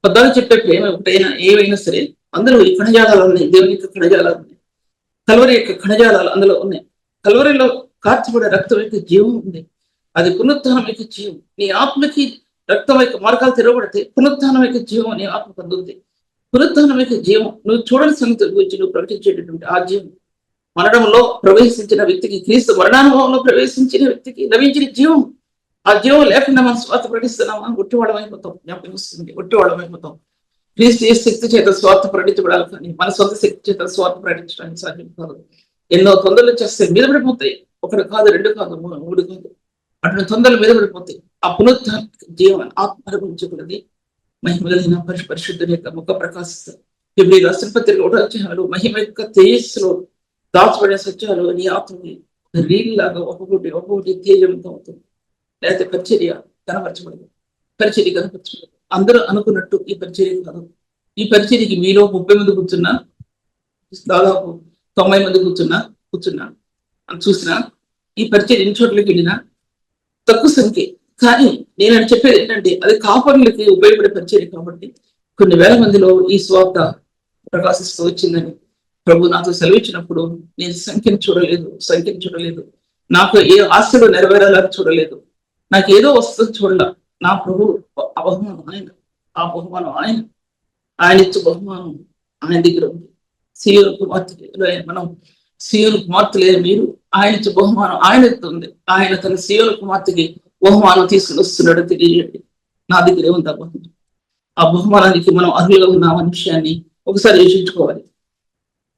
పొద్దాగా చెప్పే ప్రేమ ఒకటైనా ఏవైనా సరే అందులో ఈ కణజాలాలు ఉన్నాయి, దేవుని యొక్క కణజాలాలు ఉన్నాయి, కల్వరి యొక్క కణజాలాలు అందులో ఉన్నాయి. కల్వరిలో కార్చబడే రక్తం యొక్క జీవం ఉంది. అది పునరుత్థానం యొక్క జీవం. నీ ఆత్మకి రక్తం యొక్క మార్గాలు తెరవబడితే పునరుత్థానం యొక్క జీవం నీ ఆత్మ పొందుతుంది. పునరుత్థానం యొక్క జీవం నువ్వు చూడని సంగతి గురించి నువ్వు ప్రకటించేటటువంటి ఆ జీవం మరణంలో ప్రవేశించిన వ్యక్తికి, క్రీస్తు మరణానుభవంలో ప్రవేశించిన వ్యక్తికి లభించిన జీవం. ఆ జీవం లేకుండా మనం స్వార్థ ప్రకటిస్తున్నామా? ఒట్టివాళ్ళమైపోతాం. జ్ఞాపకం వస్తుంది, ఒట్టివాళ్ళమైపోతాం. క్రీస్తు ఏ శక్తి చేత స్వార్థ ప్రకటించబడాలి, కానీ మన సొంత శక్తి చేత స్వార్థ ప్రకటించడానికి సాధ్యం కాదు. ఎన్నో తొందరలు చేస్తాయి, మీద పడిపోతాయి. ఒకటి కాదు, రెండు కాదు, మూడు కాదు, అటువంటి తొందరలు మీద పడిపోతాయి. ఆ పునరుత్థాన జీవన ఆత్మ అనుభవించబడింది మహిమలైన పరిశుద్ధుని యొక్క ముఖ ప్రకాశిస్తారు. ఫిబ్రవరి రాష్ట్రపత్రిక 1వ అధ్యాయంలో మహిమ యొక్క తేజస్సులో దాచబడే సత్యాలు నీ ఆత్మని రీల్లాగా ఒక్కొక్కటి తేజవంతం అవుతుంది. లేకపోతే పరిచర్య కనపరచబడదు. అందరూ అనుకున్నట్టు ఈ పరిచర్య కాదు. ఈ పరిచర్యకి మీలో 30 మంది కూర్చున్నా, దాదాపు 90 మంది కూర్చున్నా చూసినా, ఈ పరిచర్య ఎన్ని చోట్లకి వెళ్ళినా తక్కువ సంఖ్య. కానీ నేను చెప్పేది ఏంటంటే అది కాపరులకి ఉపయోగపడే పరిచర్య కాబట్టి కొన్ని వేల మందిలో ఈ స్వార్థ ప్రకాశిస్తూ వచ్చిందని ప్రభు నాతో సెలవిచ్చినప్పుడు నేను సంఖ్యను చూడలేదు. నాకు ఏ ఆశలు నెరవేరాలని చూడలేదు. నాకు ఏదో వస్తుంది చూడాల. నా ప్రభు బహుమానం ఆయన, ఆ బహుమానం ఆయన ఇచ్చే బహుమానం ఆయన దగ్గర ఉంది. సీయోను కుమార్తెలే మీరు, ఆయన ఇచ్చే బహుమానం ఆయన ఉంది. ఆయన తన సీయోను కుమార్తెకి బహుమానం తీసుకుని వస్తున్నాడు తెలియజేయండి. నా దగ్గరే ఉంది ఆ బహుమానం. ఆ బహుమానానికి మనం అర్హులుగా ఉన్నామనే విషయాన్ని ఒకసారి యోచించుకోవాలి.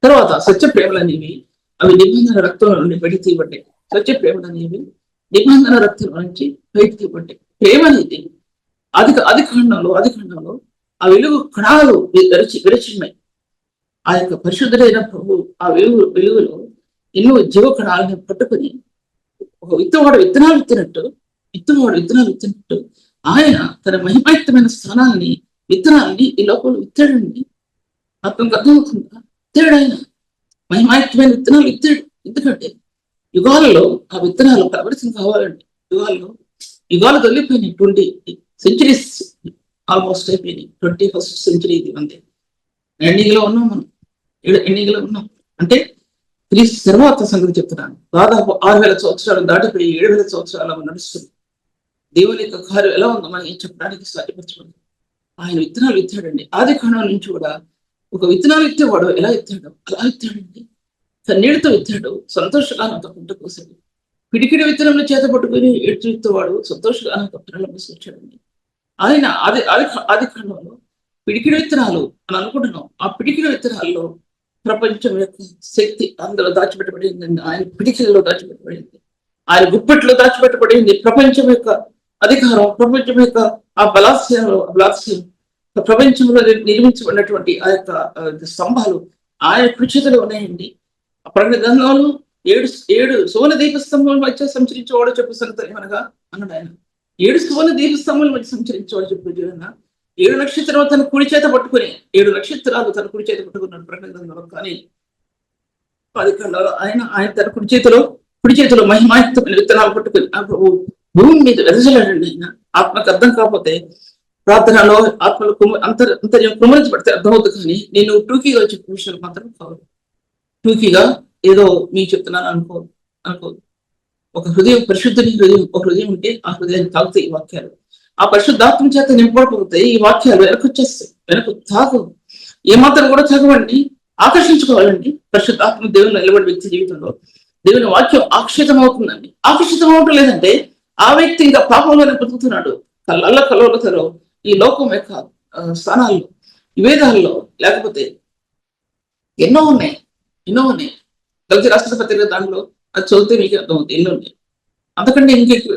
తర్వాత సత్య ప్రేమలు అనేవి అవి నిబంధన రక్తంలో నుండి బయట తీయబడ్డాయి. సత్య ప్రేమలు అనేవి నిబంధన రక్తంలో నుంచి బయట తీయబడ్డాయి. ప్రేమ అనేది ఆది ఖండంలో ఆ వెలుగు కణాలు విరచిన్నాయి. ఆ యొక్క పరిశుద్ధుడైన ప్రభు ఆ వెలుగులో ఎన్నో జీవ కణాలను పట్టుకొని ఒక విత్తవాడు విత్తనాలు విత్తినట్టు ఆయన తన మహిమాయుక్తమైన స్థానాన్ని విత్తనాన్ని ఈ లోకంలో విత్తాడండి. అతనికి అర్థమవుతుందా? విత్తాడు ఆయన, మహిమాయుక్తమైన విత్తనాలు విత్తాడు. ఎందుకంటే యుగాలలో ఆ విత్తనాలు ప్రవర్తన కావాలండి. యుగాలు తొలిపోయినాయి. 20 centuries ఆల్మోస్ట్ అయిపోయినాయి. 21st century ఇది అంతే. ఎండింగ్ లో ఉన్నాం మనం, ఎండింగ్ లో ఉన్నాం. అంటే క్రీస్తు తర్వాత సంగతి చెప్తున్నాను. దాదాపు 6000 సంవత్సరాలు దాటిపోయి 7000 సంవత్సరాలు నడుస్తుంది. దేవుని యొక్క కార్యం ఎలా ఉందో మనం చెప్పడానికి సాధ్యపరచబడింది. ఆయన విత్తనాలు విత్తాడండి. ఆది కాండం నుంచి కూడా ఒక విత్తనాలు విత్తేవాడు ఎలా విత్తాడు అలా విత్తాడండి. కన్నీటితో విత్తాడు, సంతోషగానంతో పంట కోసాడు. పిడికిడి విత్తనంలో చేత పట్టుకుని ఏడ్చి విత్తేవాడు సంతోషగానంతో వచ్చాడండి. ఆయన ఆది కాండంలో పిడికిడి విత్తనాలు అని అనుకుంటున్నాం. ఆ పిడికిడి విత్తనాల్లో ప్రపంచం యొక్క శక్తి అందులో దాచిపెట్టబడిందండి. ఆయన పిడికిలలో దాచిపెట్టబడింది, ఆయన గుప్పెట్లో దాచిపెట్టబడింది. ప్రపంచం యొక్క అధికారం, ప్రపంచం యొక్క ఆ బలాస్యం, ప్రపంచంలో నిర్మించబడినటువంటి ఆ యొక్క స్తంభాలు ఆయన కృషితలు ఉన్నాయండి. ప్రకటన గ్రంథంలో 7 సువర్ణ దీపస్తంభాల మధ్య సంచరించేవాడు చెప్పు సంగతి ఏమనగా అన్నాడు ఆయన. 7 సువర్ణ దీపస్తంభాల మధ్య సంచరించేవాడు చెప్పు జీవన. 7 నక్షత్రాలు తన కుడి చేత పట్టుకుని 7 నక్షత్రాలు తన కుడి చేత పట్టుకున్నాడు ప్రకటన గ్రంథంలో. కానీ 10 ఖండాలు ఆయన తన కుడి చేతిలో మహిమాయుక్తమైన విత్తనాలు పట్టుకుని ఆ ప్రభు భూమి మీద వెదజలాడండి. ఆయన ఆత్మకు అర్థం కాకపోతే ప్రార్థనలో ఆత్మలు అంతర్యం కుమరించబడితే అర్థమవుతుంది. కానీ నేను టూకీగా చెప్పిన విషయాలు మాత్రం కాదు. టూకీగా ఏదో మీకు చెప్తున్నాను అనుకోదు. ఒక హృదయం, పరిశుద్ధుని హృదయం, ఒక హృదయం ఉంటే ఆ హృదయాన్ని తాగుతాయి ఈ వాక్యాలు. ఆ పరిశుద్ధాత్మ చేత నింపబడిపోతాయి ఈ వాక్యాలు. వెనక్కు తాగు, ఏమాత్రం కూడా తాగవండి. ఆకర్షించుకోవాలండి. పరిశుద్ధాత్మ దేవుని నిలబడి వ్యక్తి జీవితంలో దేవుని వాక్యం ఆకర్షితం అవుతుందండి. ఆకర్షితం అవటం లేదంటే ఆ వ్యక్తి ఇంకా పాపంలోనే బతుకుతున్నాడు. కలవలతలో ఈ లోకం యొక్క స్థానాల్లో, విభేదాల్లో, లేకపోతే ఎన్నో ఉన్నాయి. గలతీ రాష్ట్ర పత్రిక దాంట్లో అది చదివితే మీకు అర్థమవుతుంది. ఎన్నో ఉన్నాయి, అంతకంటే ఇంకెక్కువ.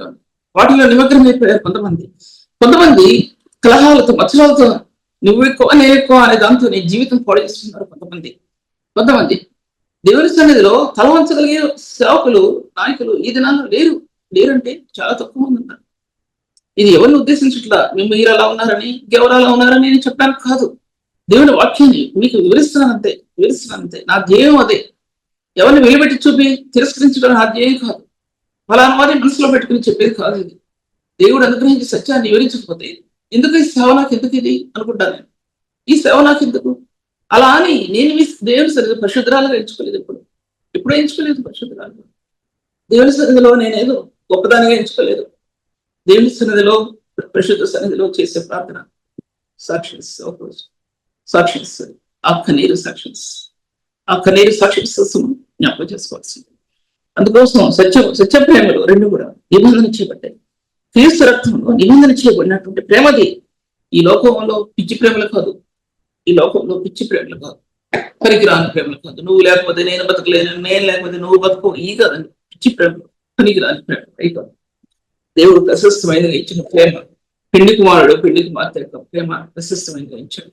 వాటిలో నిమగ్నం అయిపోయారు కొంతమంది కలహాలతో, మచ్చలతో, నువ్వు ఎక్కువ నేను ఎక్కువ అనే దాంతో నీ జీవితం పాడు చేస్తున్నారు కొంతమంది. దేవుని సన్నిధిలో తలవంచగలిగే సేవకులు, నాయకులు ఈ దినాల్లో లేరంటే చాలా తక్కువ మంది ఉన్నారు. ఇది ఎవరిని ఉద్దేశించట్లా, మీరు అలా ఉన్నారని, ఇంకెవరు అలా ఉన్నారని నేను చెప్పడానికి కాదు. దేవుని వాక్యాన్ని మీకు వివరిస్తున్నానంతే. నా ధ్యేయం అదే. ఎవరిని వెలువెట్టి చూపి తిరస్కరించడం నా ధ్యేయం కాదు. ఫలానా వారిని మనసులో పెట్టుకుని చెప్పేది కాదు ఇది. దేవుడు అనుగ్రహించి సత్యాన్ని వివరించకపోతే ఎందుకు ఈ సేవ నాకు ఎందుకు ఇది అనుకుంటాను. ఈ సేవ నాకు ఎందుకు అలా అని నేను దేవుని సన్నిధిలో పరిశుద్ధరాలుగా ఎంచుకోలేదు. ఎప్పుడు ఎంచుకోలేదు పరిశుద్ధరాలుగా. దేవుని సన్నిధిలో నేనేదో గొప్పదానిగా ఎంచుకోలేదు. దేవుని సన్నిధిలో, పరిశుద్ధ సన్నిధిలో చేసే ప్రార్థన సాక్షన్స్ ఆ కన్నీరు సాక్షన్స్ జ్ఞాపకం చేసుకోవాల్సింది. అందుకోసం సత్య ప్రేమలు రెండు కూడా నిబంధన చేయబడ్డాయి. క్రీస్తు రక్తంలో నిబంధన చేయబడినటువంటి ప్రేమది. ఈ లోకంలో పిచ్చి ప్రేమలు కాదు, పనికిరాని ప్రేమలు కాదు. నువ్వు లేకపోతే నేను బతకలేను, నేను లేకపోతే నువ్వు బతుకు, ఈ కాదండి పిచ్చి ప్రేమలు, పనికిరాని ప్రేమ. కాదు దేవుడు ప్రశస్తమైనగా ఇచ్చిన ప్రేమ. పెళ్లి కుమార్తె యొక్క ప్రేమ ప్రశస్తమైనగా ఇచ్చాడు.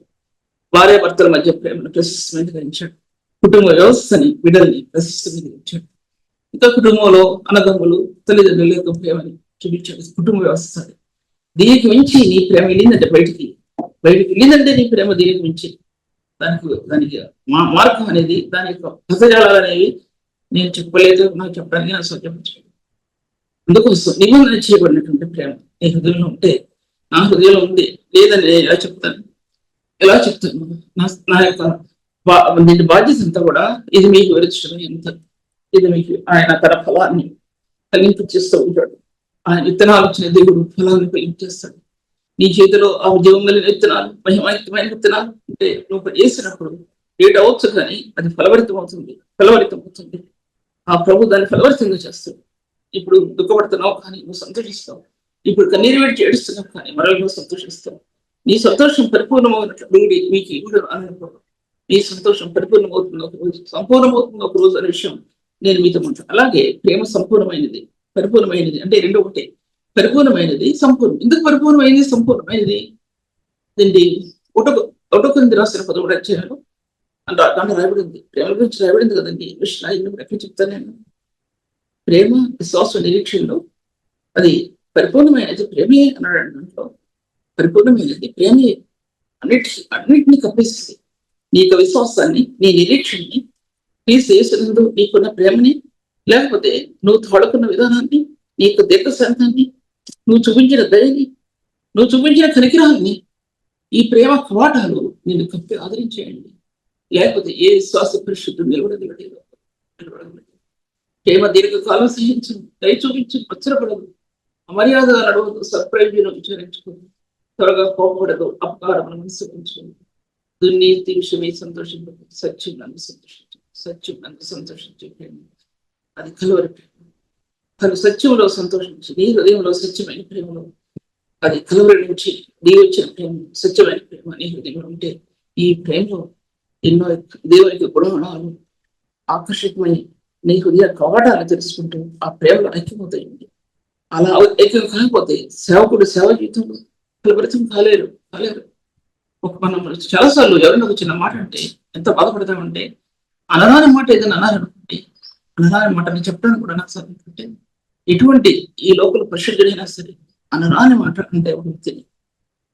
భార్య భర్తల మధ్య ప్రేమను ప్రశస్తమైనగా ఇచ్చాడు. కుటుంబ వ్యవస్థని, బిడ్డల్ని ప్రశస్తమైనగా ఇచ్చాడు. ఇంకా కుటుంబంలో అన్నదమ్ములు, తల్లిదండ్రుల యొక్క ప్రేమని చూపించాడు. కుటుంబ వ్యవస్థ దీనికి మించి నీ ప్రేమ వెళ్ళిందంటే బయటికి వెళ్ళిందంటే నీ ప్రేమ దీనికి మించి దానికి మార్గం అనేది, దాని యొక్క పదజాలాలు అనేవి నేను చెప్పలేదు, నాకు చెప్పడానికి నాకు సాధ్యపరచలేదు. అందుకోసం నిబంధన చేయబడినటువంటి ప్రేమ నీ హృదయంలో ఉంటే, నా హృదయంలో ఉంది లేదని నేను ఎలా చెప్తాను. నా యొక్క దీని బాధ్యత అంతా కూడా ఇది మీకు వివరించడం ఎంత, ఇది మీకు ఆయన తన ఫలాన్ని కలిగించేస్తూ ఉంటాడు. ఆయన విత్తనాలు వచ్చిన దేవుడు ఫలాన్ని కలిగించేస్తాడు. నీ చేతిలో ఆ ఉద్యోగం కలిగిన విత్తనాలు, మహిమాయుక్తమైన విత్తనాలు అంటే నువ్వు చేసినప్పుడు లేట్ అవ్వచ్చు, కానీ అది ఫలవరితం అవుతుంది. ఆ ప్రభు దాన్ని ఫలవరితంగా చేస్తాడు. ఇప్పుడు దుఃఖపడుతున్నావు కానీ నువ్వు సంతోషిస్తావు. ఇప్పుడు కన్నీరు విడిచి ఏడుస్తున్నావు కానీ మరల నువ్వు సంతోషిస్తావు. నీ సంతోషం పరిపూర్ణమవునట్లు మీకు ఇప్పుడు అనుభవం. నీ సంతోషం సంపూర్ణమవుతుంది ఒక రోజు అనే విషయం నేను మీతో ఉంటాను. అలాగే ప్రేమ పరిపూర్ణమైనది అంటే రెండు ఒకటే. పరిపూర్ణమైనది, సంపూర్ణం. ఎందుకు పరిపూర్ణమైనది, సంపూర్ణమైనది? దీన్ని ఒకటి రాసిన 11వ అధ్యాయంలో దాంట్లో రాయబడింది. ప్రేమ గురించి రాయబడింది కదండి. ఎక్కడ చెప్తాను నేను. ప్రేమ, విశ్వాసం, నిరీక్షణలో అది పరిపూర్ణమైనది ప్రేమే అన్నాడు. దాంట్లో పరిపూర్ణమైనది ప్రేమే. అన్నిటినీ కప్పిస్తుంది. నీ యొక్క విశ్వాసాన్ని, నీ నిరీక్షణని, క్రీస్తు యేసునందు నీకున్న ప్రేమని, లేకపోతే నువ్వు తోడుకున్న విధానాన్ని, నీ యొక్క దీర్ఘశాంతాన్ని, నువ్వు చూపించిన దయని, నువ్వు చూపించిన కనికరాన్ని, ఈ ప్రేమ కవాటాలు నేను కప్పి ఆదరించేయండి. లేకపోతే ఏ విశ్వాస పరిశుద్ధుడు నిలబడగలడు. ప్రేమ దీర్ఘకాలం సహించు, దయ చూపించు, పచ్చరపడదు, అమర్యాదగా నడవదు, సత్ప్రయోజనం విచారించుకోదు, త్వరగా కోపపడదు, అపకారం మనసు ఉంచుకోదు, దుర్నీతి విషయమే సంతోషించదు, సత్యం నన్ను సంతోషించు, సత్యం నన్ను సంతోషించే ప్రేమ అది కలువరి ప్రేమ. తను సత్యంలో సంతోషించి నీ హృదయంలో సత్యమైన ప్రేమలో అది కలువరి నుంచి దేవుడిచ్చిన ప్రేమ, సత్యమైన ప్రేమ నీ హృదయంలో ఉంటే ఈ ప్రేమలో ఎన్నో దేవునికి గుణగణాలు ఆకర్షితమై నీ హృదయ కవాటాలు తెలుసుకుంటూ ఆ ప్రేమలో ఐక్యమవుతాయండి. అలా ఐక్యం కాకపోతే సేవకుడు సేవ జీవితంలో ఫలితం కాలేరు. మనం చాలాసార్లు ఎవరైనా ఒక చిన్న మాట అంటే ఎంత బాధపడతామంటే, అనరాని మాట ఏదైనా అనాలనుకుంటే, అనరాని మాట నేను చెప్పడానికి కూడా నాకు సాధ్యపడితే, ఎటువంటి ఈ లోపల పరిశుద్ధుడైనా సరే అనరాని మాట అంటే ఒక వ్యక్తిని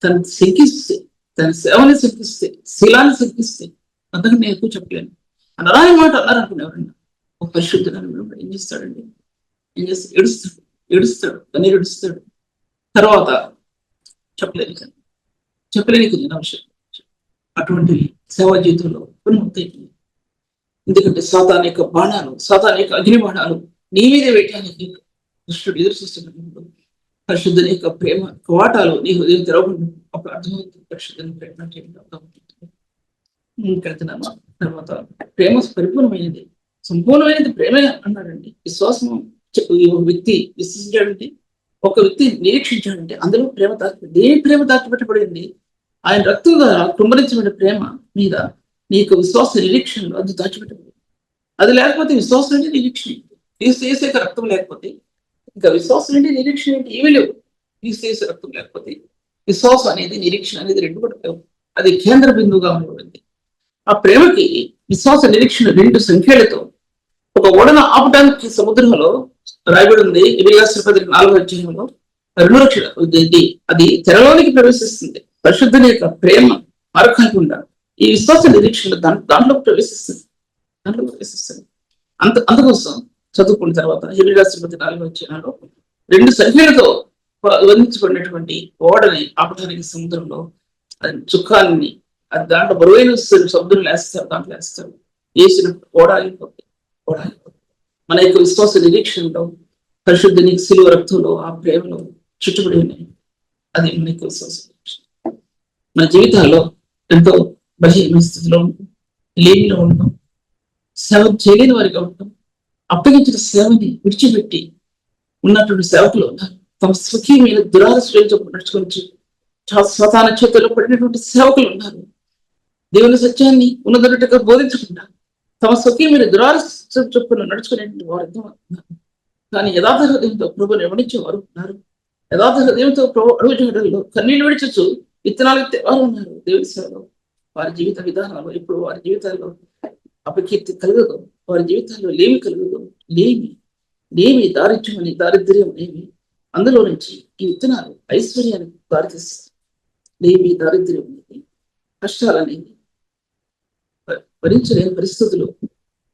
తను శంకిస్తే, తన సేవని శంకిస్తే, శీలాన్ని శంకిస్తే, అంతకు నేను ఎక్కువ చెప్పలేను. అనరాని మాట అన్నారనుకునే ఎవరైనా ఒక పరిశుద్ధుడని ఏం చేస్తాడండి? ఏం చేస్తాడు? ఏడుస్తాడు, కన్నీరు ఏడుస్తాడు. తర్వాత చెప్పలేని కొన్ని అంశం అటువంటి సేవా జీవితంలో కొన్ని అవుతాయి. ఎందుకంటే సాతాను యొక్క బాణాలు, సాతాను యొక్క అగ్ని బాణాలు నీ మీద వేయటానికి కృష్ణుడు ఎదురు చూస్తున్నప్పుడు పరిశుద్ధుని యొక్క ప్రేమ కవాటాలు నీ హృదయం తెరవకుండా అప్పుడు అర్థమవుతుంది పరిశుద్ధుని ప్రేమ అర్థమవుతుంది. తర్వాత ప్రేమ పరిపూర్ణమైనది, సంపూర్ణమైనది ప్రేమే అన్నాడండి. విశ్వాసం ఒక వ్యక్తి విశ్వసించాడంటే, ఒక వ్యక్తి నిరీక్షించాడంటే అందులో ప్రేమ ప్రేమ దాచిపెట్టబడింది ఆయన రక్తంగా కుమ్మరించబడిన ప్రేమ మీద నీ యొక్క విశ్వాస నిరీక్షణలో అది దాచిపెట్టబడింది. అది లేకపోతే విశ్వాసం అంటే నిరీక్షణ తీసేసే రక్తం లేకపోతే ఇంకా విశ్వాసం అంటే నిరీక్షణ అంటే ఏమీ లేవు. తీసేసే రక్తం లేకపోతే విశ్వాసం అనేది నిరీక్షణ అనేది రెండు కూడా లేవు. అది కేంద్ర బిందువుగా ఉండబడింది. ఆ ప్రేమకి విశ్వాస నిరీక్షణ రెండు సంఖ్యలతో ఒక ఓడను ఆపడానికి సముద్రంలో రాయబడి ఉంది. 4వ అధ్యాయంలో 2 లక్షల అది తెరలోనికి ప్రవేశిస్తుంది. పరిశుద్ధుని యొక్క ప్రేమ మరొకకుండా ఈ విశ్వాస నిరీక్షణ దాంట్లో ప్రవేశిస్తుంది. అందుకోసం చదువుకున్న తర్వాత 4వ అధ్యాయంలో 2 సంఖ్యలతో వర్ణించబడినటువంటి ఓడని ఆపడానికి సముద్రంలో చుక్కాన్ని అది దాంట్లో బరువైన సముద్రం వేస్తారు, దాంట్లో వేస్తారు. వేసిన ఓడ అయిపోతుంది. మన యొక్క విశ్వాస నిరీక్షణలో పరిశుద్ధుని శిలువ రక్తంలో ఆ ప్రేమలో చుట్టుబడి ఉన్నాయి. అది మన యొక్క విశ్వాస నిరీక్షణ. మన జీవితాల్లో ఎంతో బలహీన స్థితిలో ఉంటాం, లేనిలో ఉంటాం, సేవ చేయలేని వారిగా ఉంటాం. అప్పగించిన సేవని విడిచిపెట్టి ఉన్నటువంటి సేవకులు ఉన్నారు. తమ స్వకీయమైన దురాశతో నడుచుకొని స్వతాన చేతుల్లో పడినటువంటి సేవకులు ఉన్నారు. దేవుని సత్యాన్ని ఉన్నదన్నట్టుగా బోధించకుండా తమ స్వకీయమైన దురాశ చొప్పున నడుచుకునేటువంటి వారు ఎంతో ఉన్నారు. కానీ యథార్థ హృదయంతో ప్రభుని ఎవరించేవారు ఉన్నారు. యథార్థ హృదయంతో ప్రభు అడుగుజాడల్లో కన్నీళ్లు విడిచచ్చు విత్తనాలు వారు ఉన్నారు. దేవుని సేవలో వారి జీవిత విధానాలు ఇప్పుడు వారి జీవితాల్లో అపకీర్తి కలగదు, వారి జీవితాల్లో లేమి కలగదు. లేమి దారిద్ర్యం అనేవి అందులో నుంచి ఈ విత్తనాలు ఐశ్వర్యానికి దారితీస్తారు. లేమి దారిద్ర్యం అనేది కష్టాలనేవి భరించలేని పరిస్థితులు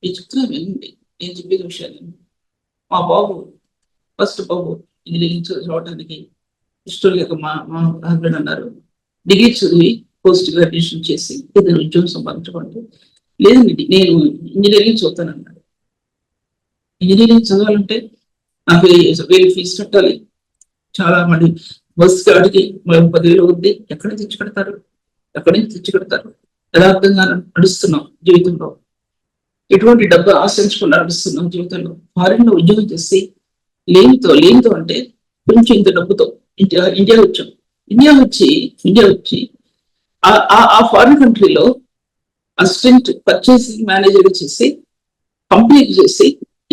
ఈ చిత్రం ఏంటి? నేను చెప్పిన విషయాలు మా బాబు ఫస్ట్ బాబు ఇంజనీరింగ్ చదవడానికి ఇష్టం లేక మా హస్బెండ్ అన్నారు, డిగ్రీ చదివి పోస్ట్ గ్రాడ్యుయేషన్ చేసి ఏదైనా ఉద్యోగం సంపాదించుకోండి. లేదండి నేను ఇంజనీరింగ్ చదువుతానన్నాడు. ఇంజనీరింగ్ చదవాలంటే నాకు వేరే ఫీజు కట్టాలి, చాలా మంది బస్ కాడికి 10,000 ఉంది. ఎక్కడి నుంచి తెచ్చి కడతారు? యథార్థంగా నడుస్తున్నాం జీవితంలో, ఎటువంటి డబ్బు ఆశించకుండా నడుస్తున్నాం జీవితంలో. ఫారిన్ లో ఉద్యోగం చేసి లేనితో అంటే కొంచెం ఇంత డబ్బుతో ఇండియా వచ్చాం. ఇండియా వచ్చి ఆ ఫారిన్ కంట్రీలో అసిస్టెంట్ పర్చేసింగ్ మేనేజర్ చేసి కంపెనీకి చేసి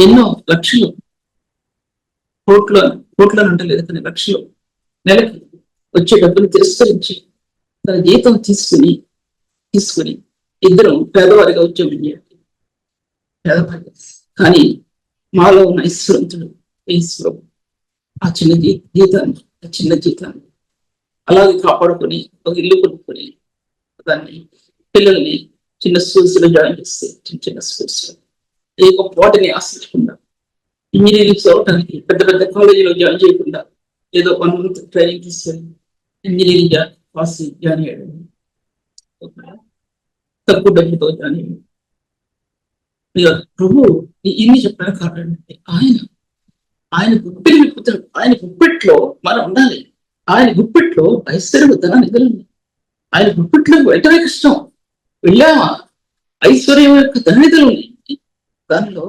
ఎన్నో లక్షలు, కోట్లను అంటలేదు కానీ లక్షలు నెలకి వచ్చే డబ్బులు తిరస్కరించి తన జీతం తీసుకుని ఇద్దరం పేదవారిగా ఉద్యోగం చేయాలి. పేదవారిగా కానీ మాలో ఉన్న ఈశ్వరం ఆ చిన్న జీతాన్ని అలాగే కాపాడుకొని ఒక ఇల్లు కొనుక్కొని దాన్ని పిల్లల్ని చిన్న స్కూల్స్ లో జాయిన్ చేస్తే చిన్న చిన్న స్కూల్స్ లో ఏ గొప్ప వాటిని ఆశ్రయించకుండా ఇంజనీరింగ్ చదవటానికి పెద్ద పెద్ద కాలేజీలో జాయిన్ చేయకుండా ఏదో 1 month ట్రైనింగ్ తీసుకొని ఇంజనీరింగ్ పాస్ జాయిన్ అయ్యాడు, తక్కువ డబ్బుతో జాయిన్ అయ్యాడు. ప్రభు ఇన్ని చెప్పడానికి కారణం ఏంటంటే ఆయన గుప్పిడి విప్పుతాడు. ఆయన గుప్పెట్లో మనం ఉండాలి. ఆయన గుప్పెట్లో ఐశ్వర్య ధన నిధులు ఉన్నాయి. ఆయన గుప్పెట్లో వెళ్ళటమే కష్టం. వెళ్ళామా ఐశ్వర్యం యొక్క ధన నిధులు ఉన్నాయి. దానిలో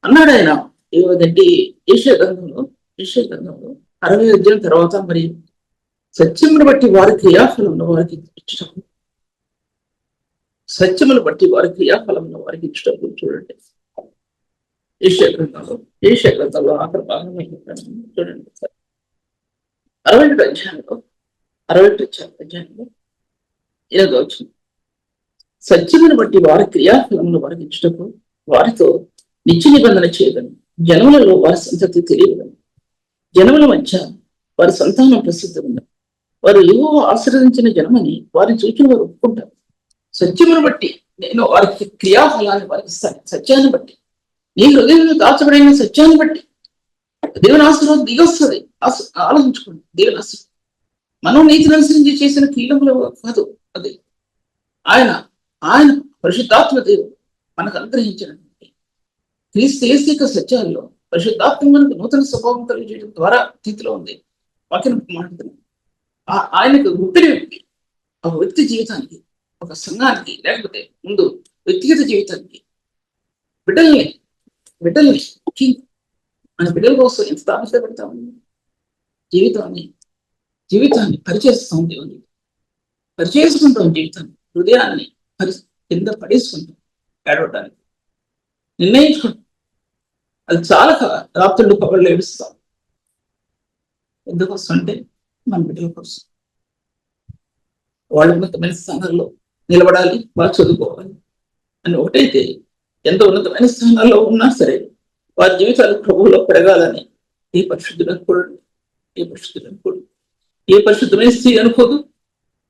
అన్నాడు ఆయన ఏదంటే ఏషియా గ్రంథంలో 60 అధ్యాయం తర్వాత మరి సత్యమును బట్టి వారి క్రియాఫలం వారికి ఇచ్చటం, సత్యమును బట్టి వారి క్రియాఫలం వారికి ఇచ్చటం చూడండి. ఏషియా గ్రంథంలో ఆఖరి భాగం చూడండి సార్. 60 అధ్యాయంలో ఇలాగ వచ్చింది. సత్యమును బట్టి వారి క్రియాఫలమును వారికి ఇచ్చటకు వారితో నిత్య నిబంధన చేయగలను. జనములలో వారి సంతతి తెలియగలను. జనముల మధ్య వారి సంతానం ప్రసిద్ధి ఉన్నది. వారు ఏవో ఆశీర్వదించిన జనమని వారిని చూచిన వారు ఒప్పుకుంటారు. సత్యమును బట్టి నేను వారికి క్రియాఫలాన్ని వారికి ఇస్తాను. సత్యాన్ని బట్టి, నీ హృదయంలో దాచబడిన సత్యాన్ని బట్టి దేవుని ఆశీర్వాదం దిగొస్తుంది. ఆలోచించుకోండి. దేవుని ఆశీర్వాదం మనం నీతిని అనుసరించి చేసిన కీలములు కాదు. అది ఆయన పరిశుద్ధాత్మ దేవుడు మనకు అనుగ్రహించినటువంటి క్రీస్తు యేసు యొక్క సత్యాల్లో పరిశుద్ధాత్మ మనకు నూతన స్వభావం కలిగించడం ద్వారా స్థితిలో ఉంది. వాక్యం మాట్లాడుతున్నాం. ఆయనకు గుప్పిడి ఒక వ్యక్తి జీవితానికి, ఒక సంఘానికి, లేకపోతే ముందు వ్యక్తిగత జీవితానికి బిడ్డల్ని మన బిడ్డల కోసం ఎంత తామసపడతామని జీవితాన్ని పరిచేస్తాం. దేవుని పరిచేసుకుంటాం. జీవితాన్ని, హృదయాన్ని కింద పడేసుకుంటాం. ఏడవడానికి నిర్ణయించుకుంటాం. అది చాలా రాత్రులు పగళ్ళు ఏడుస్తాం. ఎందుకోసం అంటే మన బిడ్డల కోసం. వాళ్ళు ఉన్నతమైన స్థానాల్లో నిలబడాలి, వాళ్ళు చదువుకోవాలి అని ఒకటైతే ఎంత ఉన్నతమైన స్థానాల్లో ఉన్నా సరే వారి జీవితాలు ప్రభువులో పెరగాలని ఏ పరిశుద్ధుడు అనుకోడు. ఏ పరిశుద్ధమైన స్త్రీ అనుకోదు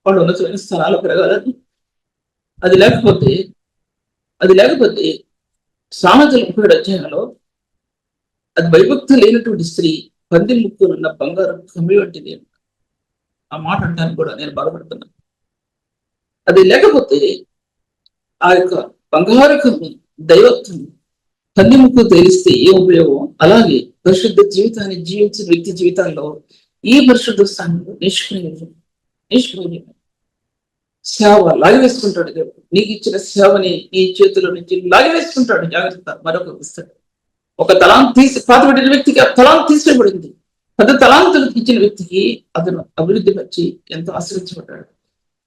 వాళ్ళు ఉన్నతమైన స్థానాల్లో పెరగాలని. అది లేకపోతే సామెతల 37 అధ్యాయంలో అది భయభక్తి లేనటువంటి స్త్రీ పంది ముక్కునున్న బంగారం కమ్మి వంటిది. ఆ మాట అంటానికి కూడా నేను బాధపడుతున్నాను. అది లేకపోతే ఆ యొక్క బంగారు కమ్మి దైవత్వం పంది ముక్కు తేలిస్తే ఏ ఉపయోగం? అలాగే పరిశుద్ధ జీవితాన్ని జీవించిన వ్యక్తి జీవితాల్లో ఈ పరిశుద్ధ స్థానంలో నిష్ప్రయోజనం సేవ లాగివేసుకుంటాడు. దేవుడు నీకు ఇచ్చిన సేవని నీ చేతిలో నుంచి లాగివేసుకుంటాడు. జాగ్రత్త. మరొక ఇస్తాడు. ఒక తలాంతు తీసి పాతబడిన వ్యక్తికి ఆ తలాంతు తీసివేయబడింది. 10 తలాంతులు ఇచ్చిన వ్యక్తికి అతను అభివృద్ధి వచ్చి ఎంతో ఆశ్రయించబడ్డాడు.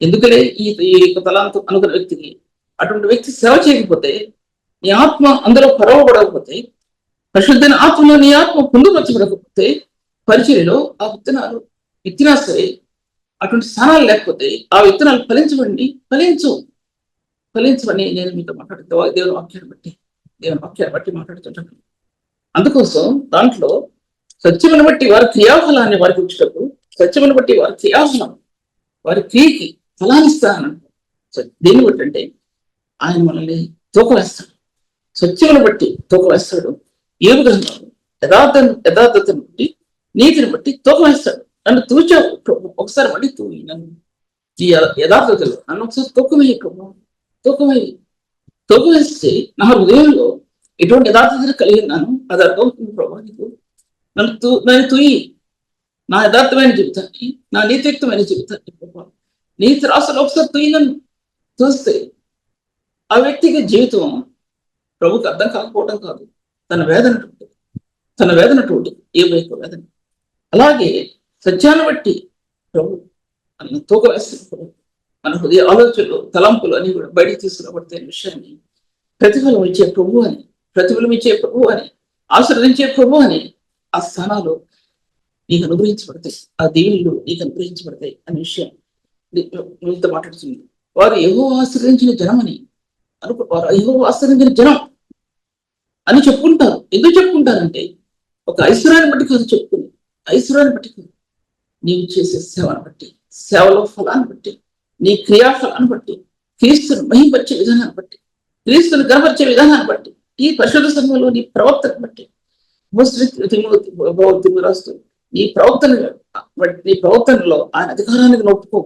ఎందుకలే ఈ యొక్క తలాంతు అనుకున్న వ్యక్తికి అటువంటి వ్యక్తి సేవ చేయకపోతే, నీ ఆత్మ అందులో పరవబడకపోతే, పరిశుద్ధమైన ఆత్మలో నీ ఆత్మ పొందుపరచబడకపోతే, పరిచర్యలో ఆ విత్తనాలు విత్తినా సరే అటువంటి స్థానాలు లేకపోతే ఆ విత్తనాలు ఫలించవని నేను మీతో మాట్లాడుతూ దేవుని వాక్యాన్ని బట్టి మాట్లాడుతుంటాను. అందుకోసం దాంట్లో సత్యమును బట్టి వారి క్రియాఫలాన్ని వారికి ఇచ్చినప్పుడు, సత్యమును బట్టి వారి క్రియాఫలం వారి క్రియకి ఫలాన్నిస్తానంట. దేన్ని బట్టి అంటే ఆయన మనల్ని తూకవేస్తాడు. సత్యమును బట్టి తూకవేస్తాడు. ఏమి గ్రంథాలు యథార్థతను బట్టి, నీతిని బట్టి తూకవేస్తాడు. నన్ను తూచావు ఒకసారి మళ్ళీ తూయి, నన్ను ఈ యథార్థతలో నన్ను ఒకసారి తూకవేస్తే నా హృదయంలో ఎటువంటి యథార్థతను కలిగినాను అది అర్థమవుతుంది. ప్రభావ నీకు నన్ను తూయి, నా యథార్థమైన జీవితాన్ని, నా నీతియుక్తమైన జీవితాన్ని ప్రభావ నీతి రాసులు ఒకసారి తూయి. నన్ను చూస్తే ఆ వ్యక్తికి జీవితం ప్రభుకి అర్థం కాకపోవడం కాదు, తన వేదనటువంటి ఏ వైపు వేదన. అలాగే సత్యాన్ని బట్టి ప్రభు మన తూక వేస్తున్నప్పుడు మన హృదయ ఆలోచనలు, తలంపులు అని కూడా బయటికి తీసుకురాబడితే విషయాన్ని ప్రతిఫలం ఇచ్చే ప్రభు అని ఆశీర్వదించే ప్రభు అని ఆ స్థానాలు నీకు అనుగ్రహించబడతాయి. ఆ దీవులు నీకు అనుగ్రహించబడతాయి అనే విషయం మీతో మాట్లాడుతుంది. వారు యెహోవా ఆశీర్వదించిన జనం అని చెప్పుకుంటారు. ఎందుకు చెప్పుకుంటారంటే ఒక ఐశ్వర్యాన్ని బట్టి కాదు చెప్పుకుని, ఐశ్వర్యాన్ని బట్టి కాదు, నీవు చేసే సేవను బట్టి, సేవలో ఫలాన్ని బట్టి, నీ క్రియాఫలాన్ని బట్టి, క్రీస్తును మహింపరిచే విధానాన్ని బట్టి, క్రీస్తును కనపరిచే విధానాన్ని బట్టి, ఈ పరిశుద్ధ సమయంలో నీ ప్రవర్తన బట్టి రాస్తూ నీ ప్రవర్తనలో ఆయన అధికారానికి ఒప్పుకో,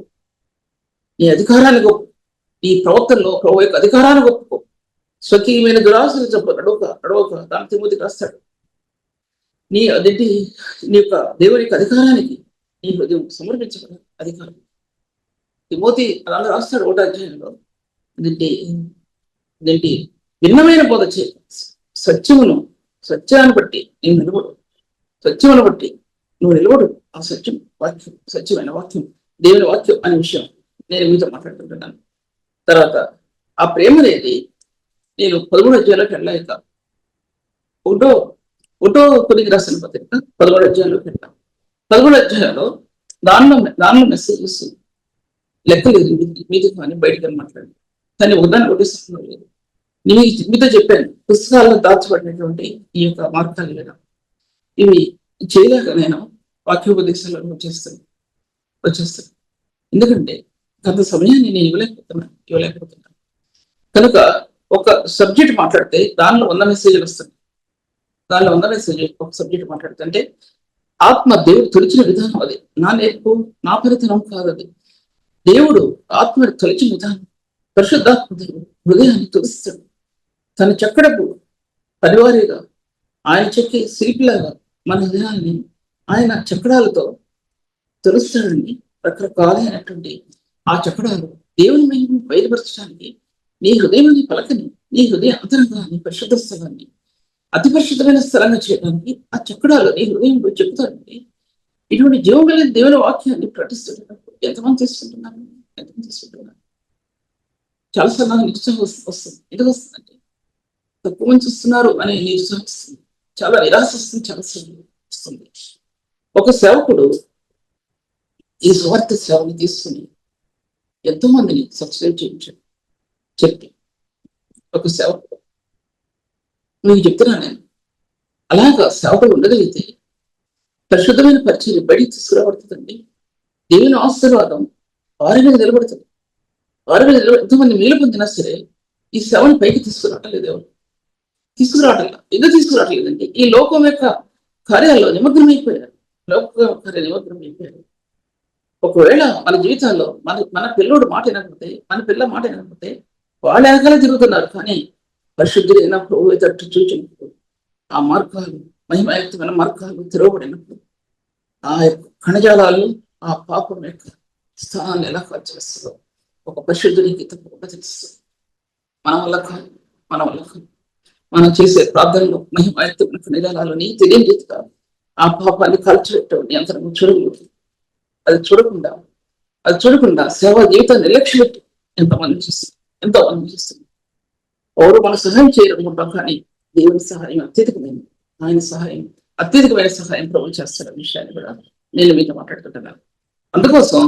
నీ అధికారానికి ఒప్పు, నీ ప్రవర్తనలో ప్రభు యొక్క అధికారానికి ఒప్పుకో. స్వకీయమైన దురాశలు చెప్పు అడవక దాని తిమోతికి రాస్తాడు. నీ యొక్క దేవుని యొక్క అధికారానికి నీ హృదయం సమర్పించగల అధికారం తిమోతి అలా రాస్తాడు 1వ అధ్యాయంలో. ఇదేంటి భిన్నమైన బోధ చేయ, సత్యాన్ని బట్టి నేను నిలబడు, సత్యమును బట్టి నువ్వు నిలబడు. ఆ వాక్యం సత్యమైన వాక్యం, దేవుని వాక్యం అనే విషయం నేను మీతో మాట్లాడుతుంటున్నాను. తర్వాత ఆ ప్రేమ అనేది నేను 13వ అధ్యాయంలోకి వెళ్ళాక ఒకటో కొరింథీయులకు రాసిన పత్రిక 13వ అధ్యాయంలోకి వెళ్ళాను. 13వ అధ్యాయంలో దానిలో మెసేజెస్ లెక్కలేదు, మీతో కానీ బయటకు మాట్లాడి కానీ ఒకదాన్ని ఒకటి లేదు. మీతో చెప్పాను, పుస్తకాల్లో దాచబడినటువంటి ఈ యొక్క మార్గాలు లేదా ఇవి చేయలేక నేను వాక్యోపదేశాలను వచ్చేస్తాను. ఎందుకంటే గత సమయాన్ని నేను ఇవ్వలేకపోతున్నాను. కనుక ఒక సబ్జెక్ట్ మాట్లాడితే దానిలో 100 మెసేజ్లు వస్తుంది. దానిలో 100 మెసేజ్ ఒక సబ్జెక్ట్ మాట్లాడితే అంటే ఆత్మ దేవుడు తొలిచిన విధానం అది. నా నేర్పు, నా పరితనం కాదు అది. దేవుడు ఆత్మను తొలిచిన విధానం. పరిశుద్ధాత్మ దేవుడు హృదయాన్ని తొలుస్తాడు. తన చక్కడపు పరివారిగా ఆయన చెక్కి శిల్పిలాగా మన హృదయాన్ని ఆయన చక్రాలతో తొలుస్తాడని రకరకాలైనటువంటి ఆ చక్రాలు దేవుని మహిమను బయలుపరచడానికి నీ హృదయాన్ని పలకని, నీ హృదయ అంతరంగాన్ని పరిశుద్ధ స్థలాన్ని అతి పరిశుద్ధమైన స్థలంగా చేయడానికి ఆ చక్రాలు నీ హృదయంలో చెప్తాడండి. ఇటువంటి జీవం కలిగిన దేవుని వాక్యాన్ని ప్రకటిస్తున్నప్పుడు ఎంతమంది తీసుకుంటున్నారు? చాలాసార్లు నాకు నిరుత్సాహం వస్తుంది. ఎందుకు వస్తుందంటే తక్కువ మంది చూస్తున్నారు అనే నిరుత్సాహం వస్తుంది, చాలా నిరాశ వస్తుంది, చాలా వస్తుంది. ఒక సేవకుడు ఈ స్వార్థ సేవని తీసుకుని ఎంతో మందిని సబ్స్క్రైబ్ చేయించాడు. చెప్పి ఒక సేవకుడు మీకు చెప్తున్నా, నేను అలాగా సేవకుడు ఉండగలిగితే పరిశుద్ధమైన పరిచయం బయటికి తీసుకురాబడుతుందండి. దేవుని ఆశీర్వాదం వారి మీద నిలబడుతుంది. వారి మీద ఎంతోమంది మేలు పొందినా సరే ఈ సేవని పైకి తీసుకురావట్లేదు. ఎవరు తీసుకురావట్లేదు? ఎందుకు తీసుకురావట్లేదండి? ఈ లోకం యొక్క కార్యాల్లో నిమగ్నమైపోయారు. నిమగ్నమైపోయారు. ఒకవేళ మన జీవితాల్లో మన పిల్లోడు మాట వినకపోతే, మన పిల్ల మాట వినకపోతే వాళ్ళ వెనకాల తిరుగుతున్నారు. కానీ పరిశుద్ధులైన ప్రభు తట్టు చూచినప్పుడు ఆ మార్గాలు, మహిమాయుక్తమైన మార్గాలు తెరవబడినప్పుడు ఆ యొక్క కణజాలాలు ఆ పాపం యొక్క స్థానాన్ని ఎలా చేస్తుందో ఒక పరిశుద్ధునికి తప్పకుండా తెలుస్తుంది. మన వల్ల కాదు. మనం చేసే ప్రార్థనలో మహిమాయుక్తమైన కణజాలాలని తెలియని రీతిగా ఆ పాపాన్ని కాల్చిపెట్టడం నియంత్రణ చూడగలుగుతుంది. అది చూడకుండా సేవా జీవితాన్ని నిర్లక్ష్యం పెట్టి ఎంతోమంది చూస్తుంది. ఎవరు మన సహాయం చేయనుకుంటాం, కానీ దేవుని సహాయం అత్యధికమైనది. ఆయన సహాయం అత్యధికమైన సహాయం ప్రభు చేస్తాడు. విషయాన్ని కూడా నేను మీతో మాట్లాడుతుంటున్నాను. అందుకోసం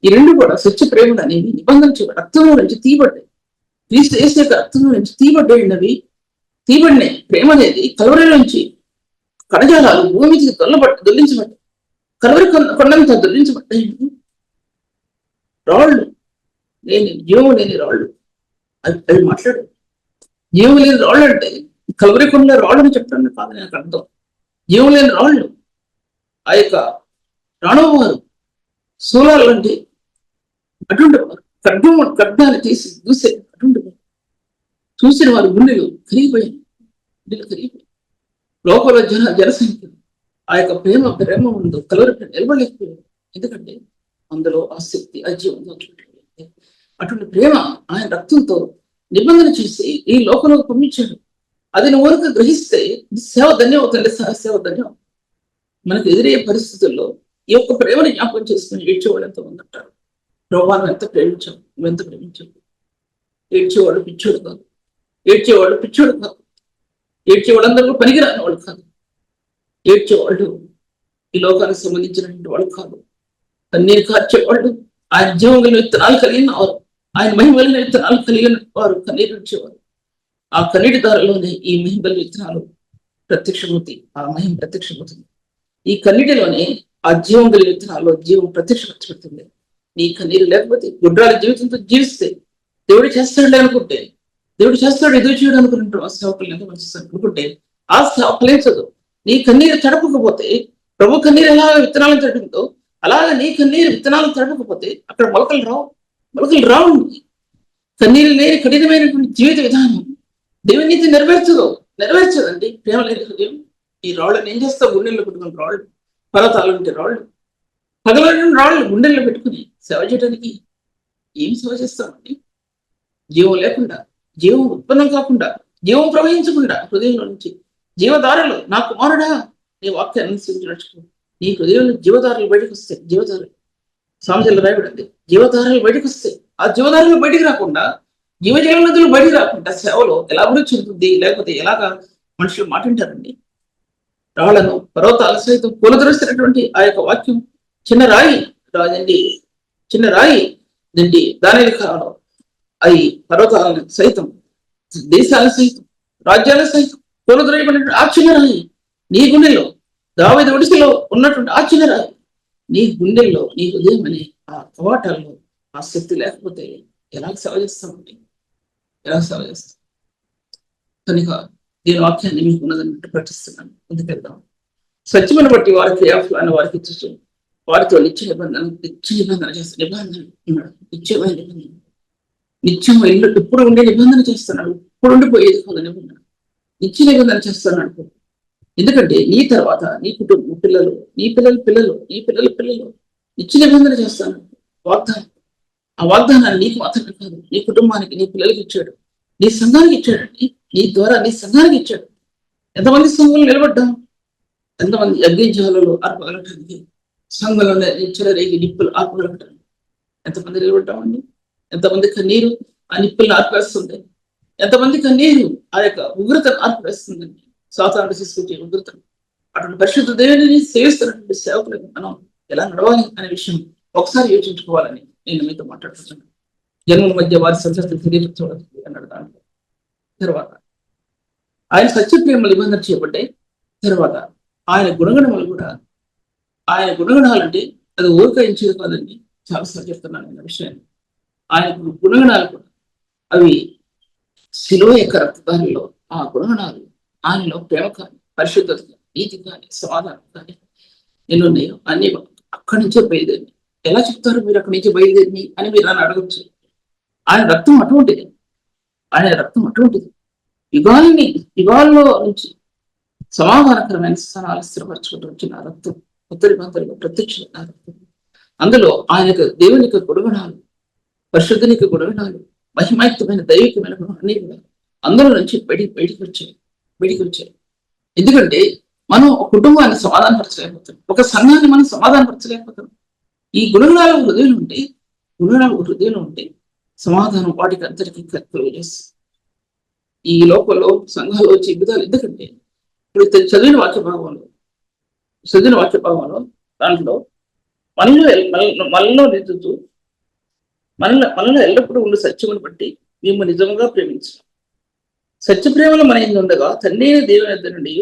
ఈ రెండు కూడా స్వచ్ఛ ప్రేమలు అనేవి నిబంధన రక్తంలో నుంచి తీయబడ్డాయి. క్రీస్తు యేసు యొక్క రక్తంలో నుంచి తీయబడినాయి. ప్రేమ అనేది కలవరి నుంచి కణజాలాలు భూమికి దొల్లించబడ్డాయి. కలవరి కొండంతా దొల్లించబడ్డాయి. రాళ్ళు జీవం లేని రాళ్ళు అవి మాట్లాడు. జీవం లేని రాళ్ళు అంటే కలవరి కొండలో రాళ్ళు అని చెప్పడానికి కాదు నాకు అర్థం. జీవం లేని రాళ్ళు ఆ యొక్క రాణవారు శూలాలు అంటే అటువంటి వారు ఖడ్గాన్ని తీసి చూసే అటువంటి వారు చూసిన వారి గుండెలు కరిగిపోయాయి. లోపల జనసంఖ్య ఆ యొక్క ప్రేమ ఉందో కలవరి నిలబడలేకపోయారు. ఎందుకంటే అందులో ఆ శక్తి అజ్యం అటువంటి ప్రేమ ఆయన రక్తంతో నిబంధన చేసి ఈ లోకంలోకి పంపించాడు. అది నువ్వు వరకు గ్రహిస్తే సేవ ధన్యం అవుతుంది. సేవ ధన్యం. మనకు ఎదురయ్యే పరిస్థితుల్లో ఈ యొక్క ప్రేమని జ్ఞాపకం చేసుకుని ఏడ్చేవాళ్ళు ఎంతమంది అంటారు. ప్రభావం ఎంత ప్రేమించావు, నువ్వెంత ప్రేమించావు. ఏడ్చేవాళ్ళు పిచ్చోడు కాదు. ఏడ్చేవాళ్ళందరూ పనికిరాని వాళ్ళు కాదు. ఏడ్చేవాళ్ళు ఈ లోకానికి సంబంధించినటువంటి వాళ్ళు కాదు. కన్నీరు కార్చేవాళ్ళు, ఆయన జీవం కలిగిన విత్తనాలు కలిగిన వారు, ఆయన మహిమ కలిగిన విత్తనాలు కలిగిన వారు కన్నీరు వచ్చేవారు. ఆ కన్నీటి దారిలోనే ఈ మహిమ కలిగిన విత్తనాలు ప్రత్యక్షమవుతాయి. ఆ మహిమ ప్రత్యక్షమవుతుంది. ఈ కన్నీటిలోనే ఆ జీవం కలిగిన విత్తనాల్లో జీవం ప్రత్యక్షపరచబడుతుంది. నీ కన్నీరు లేకపోతే, గుడ్రాల జీవితంతో జీవిస్తే దేవుడు చేస్తాడు అనుకుంటే, దేవుడు చేస్తాడు ఎదురు చేయడం అనుకుంటాం. ఆ సేవకులు ఎంత మంచి అనుకుంటే ఆ సేవ ఫలించదు. నీ కన్నీరు తడపకపోతే, ప్రభు కన్నీరు ఎలా విత్తనాలను తడిపిందో అలాగే నీ కన్నీరు విత్తనాలను తడపకపోతే అక్కడ మొలకలు రావు. కన్నీరు లేని కఠినమైనటువంటి జీవిత విధానం దేవుని నీతి నెరవేర్చదండి. ప్రేమ లేని హృదయం. ఈ రాళ్ళని ఏం చేస్తావు? గుండెల్లో పెట్టుకుని రాళ్ళు, పర్వతాలు ఉంటే రాళ్ళు, పగలని రాళ్ళు గుండెల్లో పెట్టుకుని సేవ చేయడానికి ఏం సేవ చేస్తామండి? జీవం లేకుండా, జీవం ఉత్పన్నం కాకుండా, జీవం ప్రవహించకుండా హృదయంలో నుంచి జీవధారలు, నా కుమారుడా నీ వాక్యాన్ని అనుసరించినట్టు నీ హృదయంలో జీవధారలు బయటకు వస్తాయి. జీవధారలు సామెతల్లో రాయబడింది. జీవధారలు బయటకు వస్తాయి. ఆ జీవధారలు బయటికి రాకుండా, జీవజీవ నదులు బయటికి రాకుండా సేవలో ఎలా అభివృద్ధి చెందుతుంది? లేకపోతే ఎలాగా మనుషులు మాట్లాంటారండి? రాళ్లను పర్వతాల సైతం కూలదరుస్తున్నటువంటి ఆ యొక్క వాక్యం చిన్న రాయి దండి దాని కాలంలో అవి పర్వతాలను సైతం, దేశాల సైతం, రాజ్యాల సైతం కూలదొరయబడిన ఆ చిన్న రాయి నీ గుండెల్లో, దావీదు ఒడిసిలో ఉన్నటువంటి ఆ చిన్న రాయి నీ గుండెల్లో, నీ హృదయం అనే ఆ కవాటాల్లో ఆ శక్తి లేకపోతే ఎలా సేవ చేస్తామండి? ఎలా సేవ చేస్తాం? కనుక దీని వాక్యాన్ని మీకు ఉన్నదన్నట్టు ప్రకటిస్తున్నాను. ముందుకెళ్దాం. సత్యమును బట్టి వారికి ఆఫ్లాన్ని వారికి ఇచ్చు వారితో నిత్య నిబంధన చేస్తాడు. నిబంధన ఉన్నాడు, నిత్యమైన నిబంధన, నిత్యం ఇల్లు ఇప్పుడు ఉండే నిబంధన చేస్తున్నాడు. ఇప్పుడు ఉండిపోయేది కొంత నిబంధన, నిత్య నిబంధన చేస్తున్నాడు. ఎందుకంటే నీ తర్వాత నీ కుటుంబం, పిల్లలు, నీ పిల్లలు, నీ పిల్లలు నిత్య నిబంధన చేస్తాను. వాగ్దానం, ఆ వాగ్దానాన్ని నీకు మాత్రమే కాదు, నీ కుటుంబానికి, నీ పిల్లలకి ఇచ్చాడు, నీ సంఘానికి ఇచ్చాడండి. నీ ద్వారా నీ సంఘానికి ఇచ్చాడు. ఎంతమంది సంఘంలో నిలబడ్డాం? ఎంతమంది అగ్నిజ్వాలలో ఆర్పగలటానికి, సంఘంలో చెలరేగి నిప్పులు ఆర్పగలటానికి ఎంతమంది నిలబడ్డామండి? ఎంతమంది కన్నీరు ఆ నిప్పుల్ని ఆర్పేస్తుంది? ఎంతమంది కన్నీరు ఆ యొక్క ఉగ్రతను ఆర్పేస్తుందండి? సాతాను తీసుకొచ్చే ఉగ్రతను. అటువంటి పరిశుద్ధ దేవుని సేవిస్తున్నటువంటి సేవకులకు మనం ఎలా నడవాలి అనే విషయం ఒకసారి యోచించుకోవాలని నేను మీతో మాట్లాడుతున్నాను. జన్మల మధ్య వారి సంతతిని తెలియజేయడం అన్నాడు. దాంట్లో తర్వాత ఆయన సత్యప్రేమలు నిబంధన చేయబడ్డాయి. తర్వాత ఆయన గుణగణములు కూడా, ఆయన గుణగణాలంటే అది ఊరికరించేది కాదండి. చాలాసార్లు చెప్తున్నాను అన్న విషయాన్ని. ఆయన గుణగణాలు కూడా అవి శిలువ యొక్క రక్తదారిలో ఆ గుణగణాలు ఆయనలో ప్రేమ కానీ, పరిశుద్ధత కానీ, నీతి కానీ, సమాధానం కానీ ఎన్నున్నాయో అన్ని అక్కడి నుంచే బయలుదేరి. ఎలా చెప్తారు మీరు అక్కడి నుంచి బయలుదేరి అని మీరు నన్ను అడగచ్చు. ఆయన రక్తం అటువంటిది, ఆయన రక్తం అటువంటిది. యుగాల్లో నుంచి సమాధానకరమైన స్థానాలు స్థిరపరచుకుంటూ వచ్చిన రక్తం, ఉత్తరి పంతలో ప్రత్యక్షమైన రక్తం. అందులో ఆయన దేవుని యొక్క గుణగణాలు, పరిశుద్ధుని యొక్క గుణగణాలు, మహిమాయుక్తమైన దైవికమైన అన్ని కూడా అందులో నుంచి బయటికి వచ్చాయి. ఎందుకంటే మనం ఒక కుటుంబాన్ని సమాధానపరచలేకపోతాం, ఒక సంఘాన్ని మనం సమాధానపరచలేకపోతాం. ఈ గుణగణాలు హృదయంలో ఉంటే సమాధానం వాటికి అందరికీ కలుగజేస్తుంది. ఈ లోకంలో సంఘాలు వచ్చే విధాలు ఎందుకంటే ఇప్పుడు చదివిన వాక్య భాగంలో దాంట్లో మనలో నిద్దుతూ మనలో ఎల్లప్పుడూ ఉండే సత్యమును బట్టి మేము నిజంగా ప్రేమించాం. సత్య ప్రేమలో మన ఇందు ఉండగా తండ్రి దేవుని యొద్ద నుండి,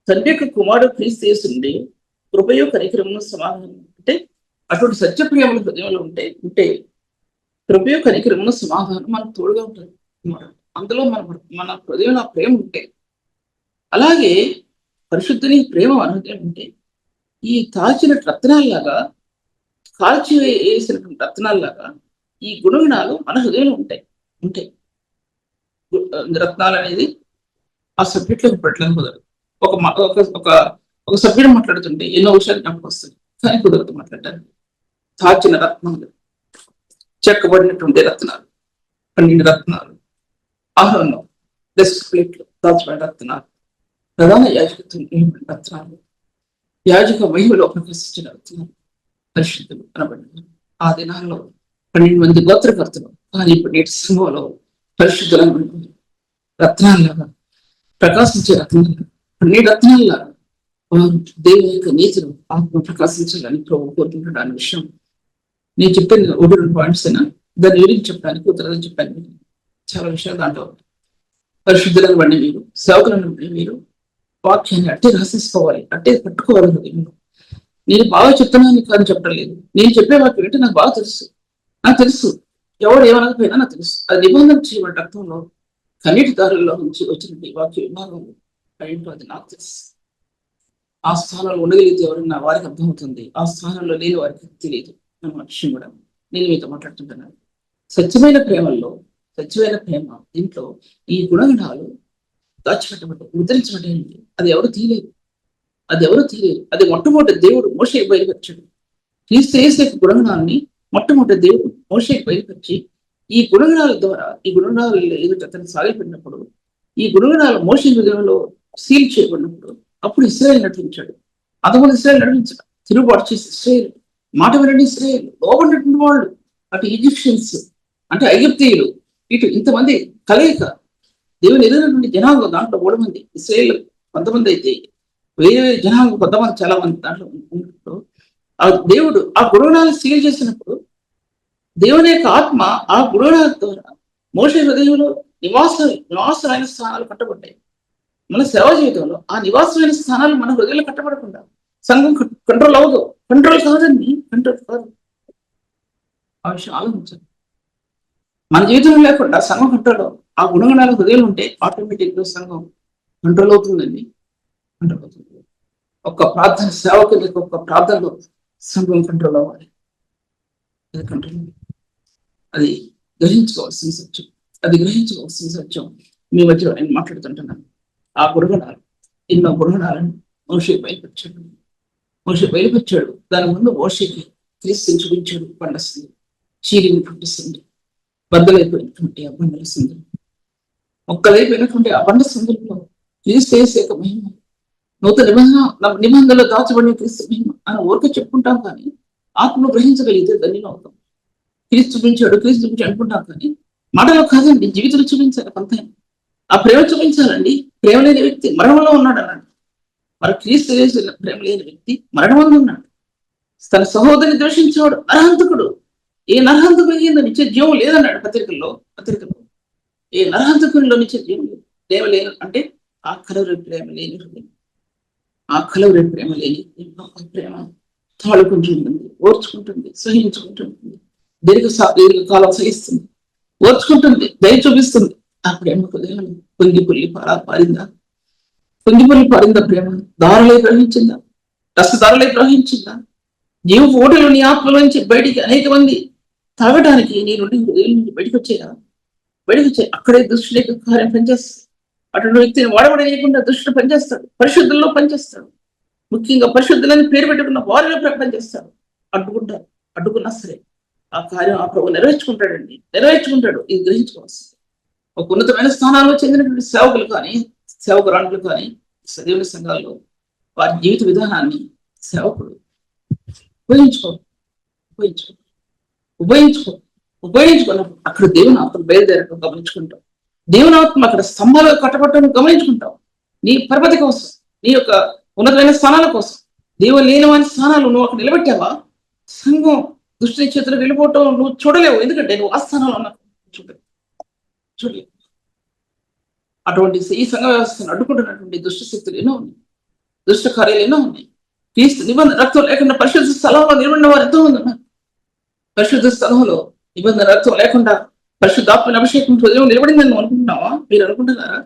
తండ్రి యొక్క కుమారుడు క్రీస్తు యేసు నుండి కృపయో కనికరమును సమాధానం. అంటే అటువంటి సత్య ప్రేమలు హృదయంలో ఉంటే కృపయో కనికరమును సమాధానం మనకు తోడుగా ఉంటుంది. అందులో మన హృదయంలో ప్రేమ ఉంటే, అలాగే పరిశుద్ధుని ప్రేమ అనుభవం ఉంటే, ఈ కాల్చిన రత్నాల్లాగా, కాల్చి వేసినటువంటి రత్నాల్లాగా ఈ గుణగణాలు మన హృదయంలో ఉంటాయి. రత్నాలు అనేది ఆ సబ్జెక్టులకు పెట్టలేని కుదరదు. ఒక సభ్యుడు మాట్లాడుతుంటే ఎన్నో విషయాలు నాకు వస్తుంది, కానీ కుదరదు మాట్లాడటానికి. దాచిన రత్నాలు, చెక్కబడినటువంటి రత్నాలు, 12 రత్నాలు, ఆహారంలో డెస్క్ ప్లేట్లు దాచబడిన రత్నాలు, ప్రధాన యాజకత్వం రత్నాలు, యాజక మహిమలో ప్రకాశించిన రత్నాలు, పరిశుద్ధులు అనబడిన ఆ దినాల్లో 12 మంది గోత్రకర్తలు. కానీ ఇప్పుడు నేటి సంఘంలో పరిశుద్ధులను రత్నాల్లాగా, ప్రకాశించే రత్నాలు, 12 రత్నాల్లాగా వారు దేవుని యొక్క నీతిలో ఆత్మ ప్రకాశించాలని ప్రభు కోరుకుంటున్నాడు. అనే విషయం నేను చెప్పిన 1-2 పాయింట్స్ అయినా దాన్ని వివరించి చెప్పడానికి ఉత్తరాలు చెప్పాను. చాలా విషయాలు దాంట్లో పరిశుద్ధులను బట్టి మీరు, సేవకులను బట్టి మీరు వాక్యాన్ని అట్టే రాసేసుకోవాలి, అట్టే పట్టుకోవాలి. మీరు నేను బాగా చెప్తున్నాను కాదు చెప్పడం లేదు. నేను చెప్పే వాక్యం ఏంటో నాకు బాగా తెలుసు. నాకు తెలుసు ఎవరు ఏమనకపోయినా నాకు తెలుసు. అది నిబంధన చేయబడిన రక్తంలో కన్నీటి దారుల్లో నుంచి వచ్చిన వాక్య విభాగం ఏంటో అది నాకు తెలుసు. ఆ స్థానంలో ఉండగలిగితే ఎవరన్నా వారికి అర్థమవుతుంది, ఆ స్థానంలో లేని వారికి తెలియదు అన్న విషయం కూడా నేను మీతో మాట్లాడుతుంటున్నాను. సత్యమైన ప్రేమల్లో సత్యమైన ప్రేమ దీంట్లో ఈ గుణగణాలు దాచిపెట్టబడ్డాయి, ముద్రించబడ్డాయండి. అది ఎవరు తీయలేదు, అది మొట్టమొదటి దేవుడు మోషేకి బయలుపరిచాడు. క్రీస్తు యేసు గుణగణాన్ని మొట్టమొదటి దేవుడు మోషేకి బయలుపరిచి ఈ గుణగణాల ద్వారా ఈ గుణగణాలు ఎదుట అతను సాగిపడినప్పుడు, ఈ గుణగణాలు మోషే హృదయంలో సీల్ చేయబడినప్పుడు అప్పుడు ఇశ్రాయేలు నడిపించాడు. అంతకుముందు ఇశ్రాయేలు నడిపించాడు. తిరుగుబాటు చేసి ఇశ్రాయేలు మాట వినండి ఇశ్రాయేలు లోబడినటువంటి వాళ్ళు, అటు ఈజిప్షియన్స్ అంటే ఐగుప్తీయులు, ఇటు ఇంతమంది కలయిక దేవుని ఎదురైనటువంటి జనాంగం దాంట్లో 3 మంది, ఇశ్రాయేల్ కొంతమంది అయితే వేరే జనాంగం కొంతమంది చాలా మంది దాంట్లో ఉన్నప్పుడు ఆ దేవుడు ఆ గుణగణాలు సీల్ చేసినప్పుడు దేవుని యొక్క ఆత్మ ఆ గుణగణాల ద్వారా మోషే హృదయంలో నివాసమైన స్థానాలు కట్టబడ్డాయి. మన సేవ జీవితంలో ఆ నివాసమైన స్థానాలు మన హృదయంలో కట్టబడకుండా సంఘం కంట్రోల్ అవ్వదు. కంట్రోల్ కాదండి, కంట్రోల్ కాదు. ఆ విషయం ఆలోచించాలి. మన జీవితంలో లేకుండా సంఘం కంట్రోల్ అవ్వదు. ఆ గుణగణాలు హృదయం ఉంటే ఆటోమేటిక్ గా సంఘం కంట్రోల్ అవుతుందండి, కంట్రోల్ అవుతుంది. ఒక్క ప్రార్థన సేవకుని ఒక్క ప్రార్థనలో సంఘం కంట్రోల్ అవ్వాలి. అది కంట్రోల్, అది గ్రహించుకోవాల్సిన సత్యం, అది గ్రహించుకోవాల్సిన సత్యం. మీ మధ్య నేను మాట్లాడుతుంటున్నాను. ఆ గుణగణాలు ఎన్నో గుణగణాలను మోషే బయలుపరిచాడు. దాని ముందు మోషేకి క్రీస్తుని చూపించాడు. పండస్తుంది చీలినటువంటి సందులు, బద్దలైపోయినటువంటి ఆ బండల సందులు, మొక్కలైపోయినటువంటి ఆ బండ సందులలో క్రీస్తు యేసు యొక్క మహిమ, నూతన నిబంధనలో దాచబడిన క్రీస్తు మహిమ అని ఊరికే చెప్పుకుంటాం, కానీ ఆత్మను గ్రహించగలిగితే ధన్యులు అవుతాం. క్రీస్తు చూపించాడు అనుకుంటాం, కానీ మాటలో కాదండి, జీవితంలో చూపించాలి. కొంతైనా ఆ ప్రేమ చూపించాలండి. ప్రేమ లేని వ్యక్తి మరణంలో ఉన్నాడు అన్నాడు. మరి క్రీస్తు యేసు ప్రేమ లేని వ్యక్తి మరణంలో ఉన్నాడు. తన సహోదరిని ద్వేషించేవాడు నరహంతకుడు. ఏ నరహంతకుడు నిత్య జీవం లేదన్నాడు పత్రికలో. ఏ నరహంతకునిలో నిత్య జీవం లేదు. ప్రేమ లేని అంటే ఆ కలవరి ప్రేమ లేని హృదయం, ఆ కలవరి ప్రేమ లేని ప్రేమ తాళుకుంటుంటుంది, ఓర్చుకుంటుంది, సహించుకుంటుంది, దీర్ఘకాలం సహిస్తుంది, ఓర్చుకుంటుంది, దయ చూపిస్తుంది. ఆ ప్రేమ హృదయం పొంగిపొల్లి పారిందా ప్రేమ దారులై ప్రవహించిందా, రసదారులై ప్రవహించిందా? జీవ ఓటలు నీ ఆత్మలోంచి బయటికి అనేక మంది తాగడానికి నీ నుండి హృదయం నుంచి బయటకు వచ్చాయి. అక్కడే దుష్టుల యొక్క కార్యం పనిచేస్తాడు. అటువంటి వ్యక్తిని వాడబడలేకుండా దుష్టుడు పనిచేస్తాడు, పరిశుద్ధుల్లో పనిచేస్తాడు. ముఖ్యంగా పరిశుద్ధులని పేరు పెట్టుకున్న వారిలో పనిచేస్తాడు. అడ్డుకున్నా సరే ఆ కార్యం ఆ ప్రభు నెరవేర్చుకుంటాడు. ఇది గ్రహించుకోవాల్సింది. ఒక ఉన్నతమైన స్థానాల్లో చెందినటువంటి సేవకులు కానీ సేవకురాండ్రులు కానీ దేవుని సంఘాల్లో వారి జీవిత విధానాన్ని సేవకుడు ఉపయోగించుకున్నప్పుడు అక్కడ దేవుని ఆత్మ బయలుదేరటం గమనించుకుంటాం. దేవుని ఆత్మ అక్కడ స్తంభాలు కట్టబట్టడం గమనించుకుంటాం. నీ పరపతి కోసం, నీ యొక్క ఉన్నతమైన స్థానాల కోసం, దేవుడు లేని వారి స్థానాలు నువ్వు అక్కడ నిలబెట్టావా? సంఘం దుష్టి చేతులకు వెళ్ళిపోవటం నువ్వు చూడలేవు. ఎందుకంటే నువ్వు ఆ స్థానంలో ఉన్నా చూడలేవు. అటువంటి ఈ సంఘ వ్యవస్థను అడ్డుకుంటున్నటువంటి దుష్ట శక్తులు ఎన్నో ఉన్నాయి, దుష్ట కార్యాలు ఎన్నో ఉన్నాయి. క్రీస్తు నిబంధన రక్తం లేకుండా పరిశుద్ధ స్థలంలో నిలబడిన వారు ఎంతో మంది ఉన్నారు. పరిశుద్ధ స్థలంలో నిబంధన రక్తం లేకుండా పరిశుద్ధాత్మ అభిషేకం హృదయం నిలబడిందని నువ్వు అనుకుంటున్నావా? మీరు అనుకుంటున్నారా?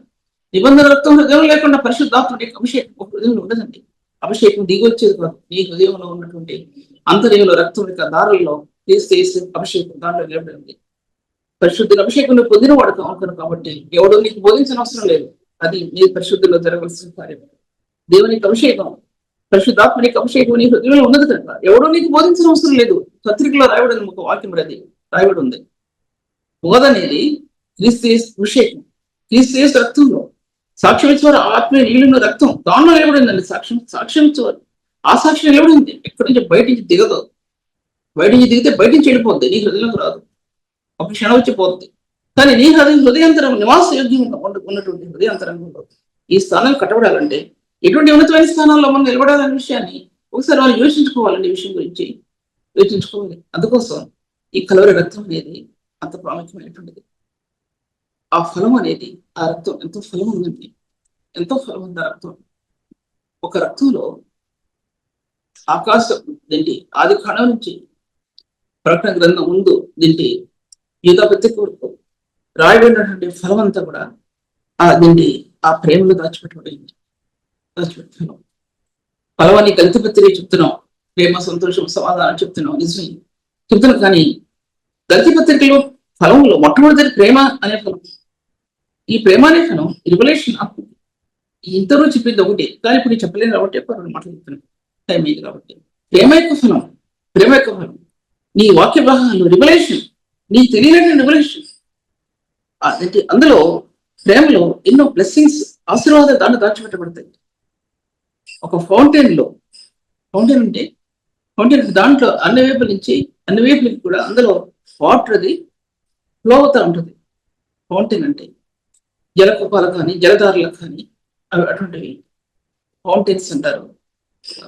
నిబంధన రక్తం హృదయం లేకుండా పరిశుద్ధాత్మ అభిషేకం హృదయంలో ఉండదండి. అభిషేకం దిగొచ్చేది కాదు. నీ హృదయంలో ఉన్నటువంటి అంతర్యంలో రక్తం యొక్క దారుల్లో క్రీస్తు అభిషేకం దాంట్లో నిలబడింది. పరిశుద్ధుల అభిషేకం పొందిన వాడు అవుతాను కాబట్టి ఎవడో నీకు బోధించిన అవసరం లేదు. అది నీ పరిశుద్ధిలో జరగవలసిన కార్యం. దేవునికి అభిషేకం, పరిశుద్ధాత్మనికి అభిషేకం నీ హృదయంలో ఉన్నది కనుక ఎవడో నీకు బోధించిన అవసరం లేదు. పత్రికలో రాయబడింది, ఒక వాక్యం రాయబడి ఉంది. బోధ అనేది క్రీస్తు అభిషేకం, క్రీస్తు రక్తంలో సాక్ష్యం ఇచ్చేవారు ఆత్మీయ నీళ్ళను రక్తం దానిలో నిలబడిందండి. సాక్ష్యం ఇచ్చేవారు ఆ సాక్ష్యం నిలబడింది. ఎక్కడి నుంచి బయట నుంచి దిగదు. బయట నుంచి దిగితే బయట నుంచి వెళ్ళిపోద్ది, నీ హృదయంలోకి రాదు. ఒక క్షణం వచ్చిపోతుంది. కానీ నీ హృదయంతరం నివాస యోగ్యంగా ఉన్నటువంటి హృదయాంతరంగంలో ఈ స్థానాలు కట్టబడాలంటే ఎటువంటి ఉన్నతమైన స్థానాల్లో మనం నిలబడాలనే విషయాన్ని ఒకసారి వాళ్ళు యోచించుకోవాలండి. ఈ విషయం గురించి యోచించుకోవాలి. అందుకోసం ఈ కలవరి రక్తం అనేది అంత ప్రాముఖ్యమైనటువంటిది. ఆ ఫలం అనేది, ఆ రక్తం ఎంతో ఫలం ఉందండి, ఎంతో ఫలం ఉంది ఆ రక్తం. ఒక రక్తంలో ఆకాశం దీంటి ఆది కాండం నుంచి ప్రకటన గ్రంథం ముందు దీంటి యూదాపత్రిక వరకు రాయబడినటువంటి ఫలం అంతా కూడా దీంటి ఆ ప్రేమలో దాచిపెట్టబడింది. దాచిపెట్టాను ఫలవాన్ని గల్తీపత్రిక చెప్తున్నాం, ప్రేమ సంతోషం సమాధానం చెప్తున్నాం, నిజమే చెప్తున్నాం. కానీ గల్తీపత్రికలో ఫలంలో మొట్టమొదటి ప్రేమ అనే ఫలం. ఈ ప్రేమ అనే ఫలం రివల్యూషన్ ఇంతలో చెప్పింది ఒకటి, కానీ ఇప్పుడు నేను చెప్పలేను కాబట్టి రెండు మాటలు చెప్తున్నాను, టైం అయింది కాబట్టి. ప్రేమ యొక్క ఫలం, ప్రేమ యొక్క ఫలం నీ వాక్య భాగాలు రివల్యూషన్, నీ తెలియని రివల్యూషన్. అందులో ప్రేమలో ఎన్నో బ్లెస్సింగ్స్, ఆశీర్వాదాలు దాంట్లో దాచిపెట్టబడతాయి. ఒక ఫౌంటైన్ అంటే ఫౌంటైన్ దాంట్లో అన్ని వైపుల నుంచి అన్ని వైపులకి కూడా అందులో వాటర్ అది ఫ్లో అవుతూ ఉంటుంది. ఫౌంటైన్ అంటే జలకూపాలు కానీ జలధారలకు కానీ అవి అటువంటివి ఫౌంటైన్స్ అంటారు.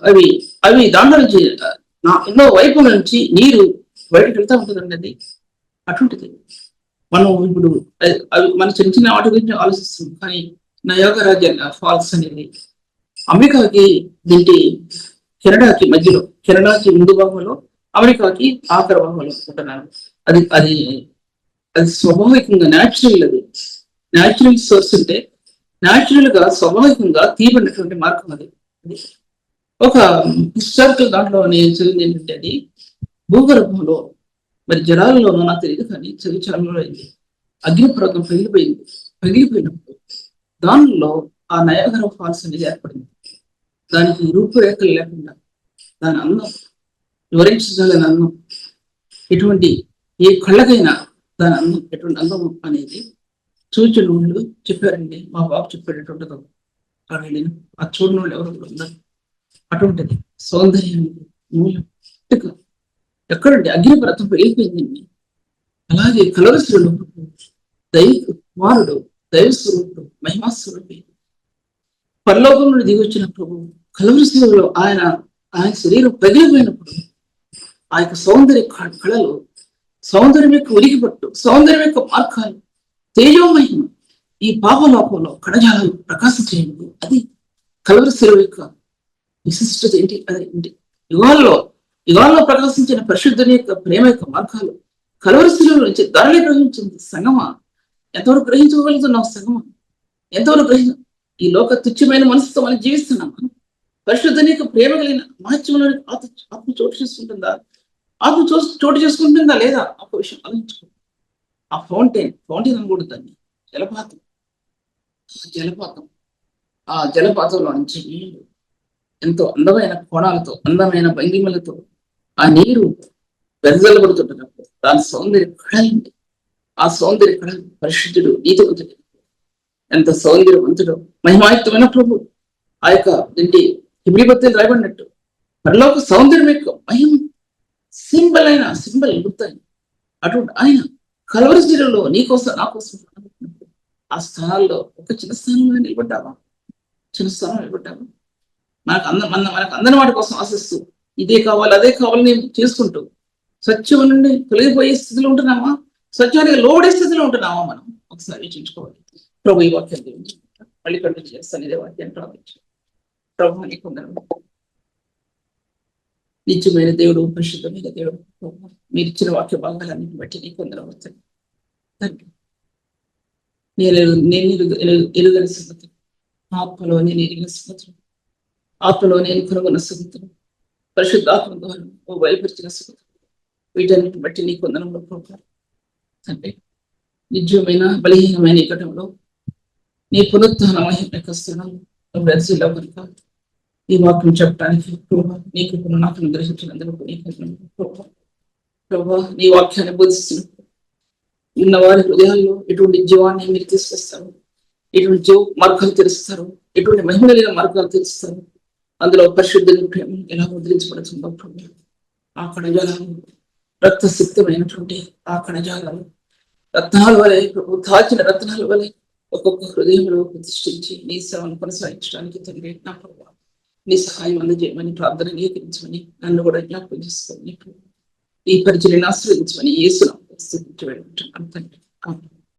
అవి దాంట్లో నుంచి ఎన్నో వైపుల నుంచి నీరు బయటకు వెళ్తూ ఉంటుందండి. అది అటువంటిది. మనం ఇప్పుడు అవి మన చిన్న చిన్న వాటి గురించి ఆలోచిస్తున్నాం, కానీ నయాగరా ఫాల్స్ అనేది అమెరికాకి దీంటి కెనడాకి మధ్యలో, కెనడాకి ముందు భాగంలో అమెరికాకి ఆఖరి భాగంలో ఉంటున్నాను. అది అది అది స్వాభావికంగా న్యాచురల్, అది న్యాచురల్ సోర్స్ అంటే న్యాచురల్ గా స్వాభావికంగా తీయబడినటువంటి మార్గం అది. ఒక హిస్టారికల్ దాంట్లో నేను చదివింది ఏంటంటే, అది భూగర్భంలో మరి జలాలలోనూ నాకు తెలియదు, కానీ చదివి చాలా అయింది. అగ్నిపర్వతం పగిలిపోయినప్పుడు దానిలో ఆ నయాగరా ఫాల్స్ అనేది ఏర్పడింది. దానికి రూపురేఖలు లేకుండా దాని అందం వివరించగలని అందం, ఎటువంటి ఏ కళ్ళకైనా దాని అందం, ఎటువంటి అందం అనేది చూచిన వాళ్ళు చెప్పారండి. మా బాబు చెప్పేటటువంటిది వెళ్ళిన ఆ చూడని వాళ్ళు ఎవరు ఉన్నారు. అటువంటిది సౌందర్యం మూలం ఎక్కడండి అగ్నిపర్వతం వెళ్ళిపోయిందండి. అలాగే కలవరస్వరుడు దైవ కుమారుడు, దైవ స్వరూపుడు, మహిమాస్వరూపి పరలోకం నుండి దిగి వచ్చిన ప్రభు కలవరస్వరులో ఆయన శరీరం పగిలిపోయినప్పుడు ఆ యొక్క సౌందర్య కళలు, సౌందర్యం యొక్క ఉరికిపట్టు, సౌందర్యం యొక్క మార్గాలు, తేజోమహిమ ఈ పాపలోకంలో కణజాలను ప్రకాశించేయండి. అది కలవరస్వరుడు యొక్క విశిష్టత ఏంటి? అదేంటి? యుగాల్లో ప్రకాశించిన పరిశుద్ధుని యొక్క ప్రేమ యొక్క మార్గాలు కలవరస్వరుల నుంచి ధరలే గ్రహించింది. సంగమా, ఎంతవరకు గ్రహించగలుగుతున్నావు? సంగమా, ఎంతవరకు ఈ లోక తుచ్చమైన మనసుతో మనం జీవిస్తున్నామా? పరిశుద్ధుని యొక్క ప్రేమ కలిగిన మహత్యంలో ఆత్మ చోటు చేసుకుంటుందా? ఆత్మ చోటు చేసుకుంటుందా లేదా? ఒక విషయం ఆలోచించుకో. ఆ ఫౌంటైన్ అనకూడదు, దాన్ని జలపాతం. ఆ జలపాతంలో నుంచి నీళ్లు ఎంతో అందమైన కోణాలతో, అందమైన భంగిమలతో ఆ నీరు వెదజల్లబడుతుంటున్నప్పుడు దాని సౌందర్య కళలండి. ఆ సౌందర్య కళలు పరిశుద్ధుడు, నీతివంతుడు, ఎంత సౌందర్యవంతుడు, మహిమాయుక్తమైన ప్రభు. ఆ యొక్క ఇంటి హిబ్రీ రాయబడినట్టు పరలోక సౌందర్యం యొక్క మహిమ సింబల్ గుర్తాయి. అటువంటి ఆయన కలవరి శరీరంలో నీకోసం నా కోసం ఆ స్థానాల్లో ఒక చిన్న స్థానంలో నిలబడ్డావా? మనకు అందరి వాటి కోసం ఆశిస్తూ ఇదే కావాలి అదే కావాలని నేను చేసుకుంటూ స్వచ్ఛం నుండి తొలగిపోయే స్థితిలో ఉంటున్నామా? స్వచ్ఛానికి లోబడే స్థితిలో ఉంటున్నామా? మనం ఒకసారి వీక్షించుకోవాలి. ప్రభు ఈ వాక్యం మళ్ళీ కంటిన్యూ చేస్తాను. ఇదే వాక్యాన్ని ప్రార్థించు. ప్రభు నీకు నిత్యమైన దేవుడు, పరిశుద్ధమైన దేవుడు, మీరు ఇచ్చిన వాక్య భాగాలన్నింటిని బట్టి నీకు వందనవుతాను. నేను ఎరుగని సంగతి, ఆత్మలో నేను ఎరిగిన సంగతులు, ఆత్మలో నేను కనుగొన్న సంగతులు, పరిశుద్ధాత్మ ద్వారా బయలుపరిచిన సంగతులు, వీటన్నిటిని బట్టి నీకు వందనంలో ప్రభు అంటే నిజమైన బలహీనమైన ఈ ఘటనలో నీ పునరుత్థాన మహిమ యొక్క స్థానంలో నువ్వు వెదజిల్లా కనుక ఈ వాక్యం చెప్పడానికి ప్రభు నీ కృపను నాకు అనుగ్రహించినందుకు నీకు ప్రభు నీ వాక్యాన్ని బోధిస్తున్నప్పుడు ఉన్న వారి హృదయాల్లో ఎటువంటి జీవాన్ని మీరు తీసుకొస్తారు, ఎటువంటి జీవ మార్గాలు తెలుస్తారు, ఎటువంటి మహిమ కలిగిన మార్గాలు తెలుస్తారు. అందులో పరిశుద్ధుని ప్రేమ ఎలా ముద్రించబడుతుందో ప్రభు ఆ కణజాలాలు, రక్తసిక్తమైనటువంటి ఆ కణజాలాలు రత్నాల వలె ప్రభు దాచిన రత్నాల వలె ఒక్కొక్క హృదయంలో ప్రతిష్ఠించి నీ సేవను కొనసాగించడానికి తండ్రి నా ప్రభు నీ సహాయం అందజేయమని ప్రార్థన అంగీకరించమని నన్ను కూడా జ్ఞాపకం చేసుకోమని ఈ పరిచయను ఆశ్రయించమని యేసునామములో స్తుతించి వేడుకుంటున్నాను తండ్రి. ఆమేన్.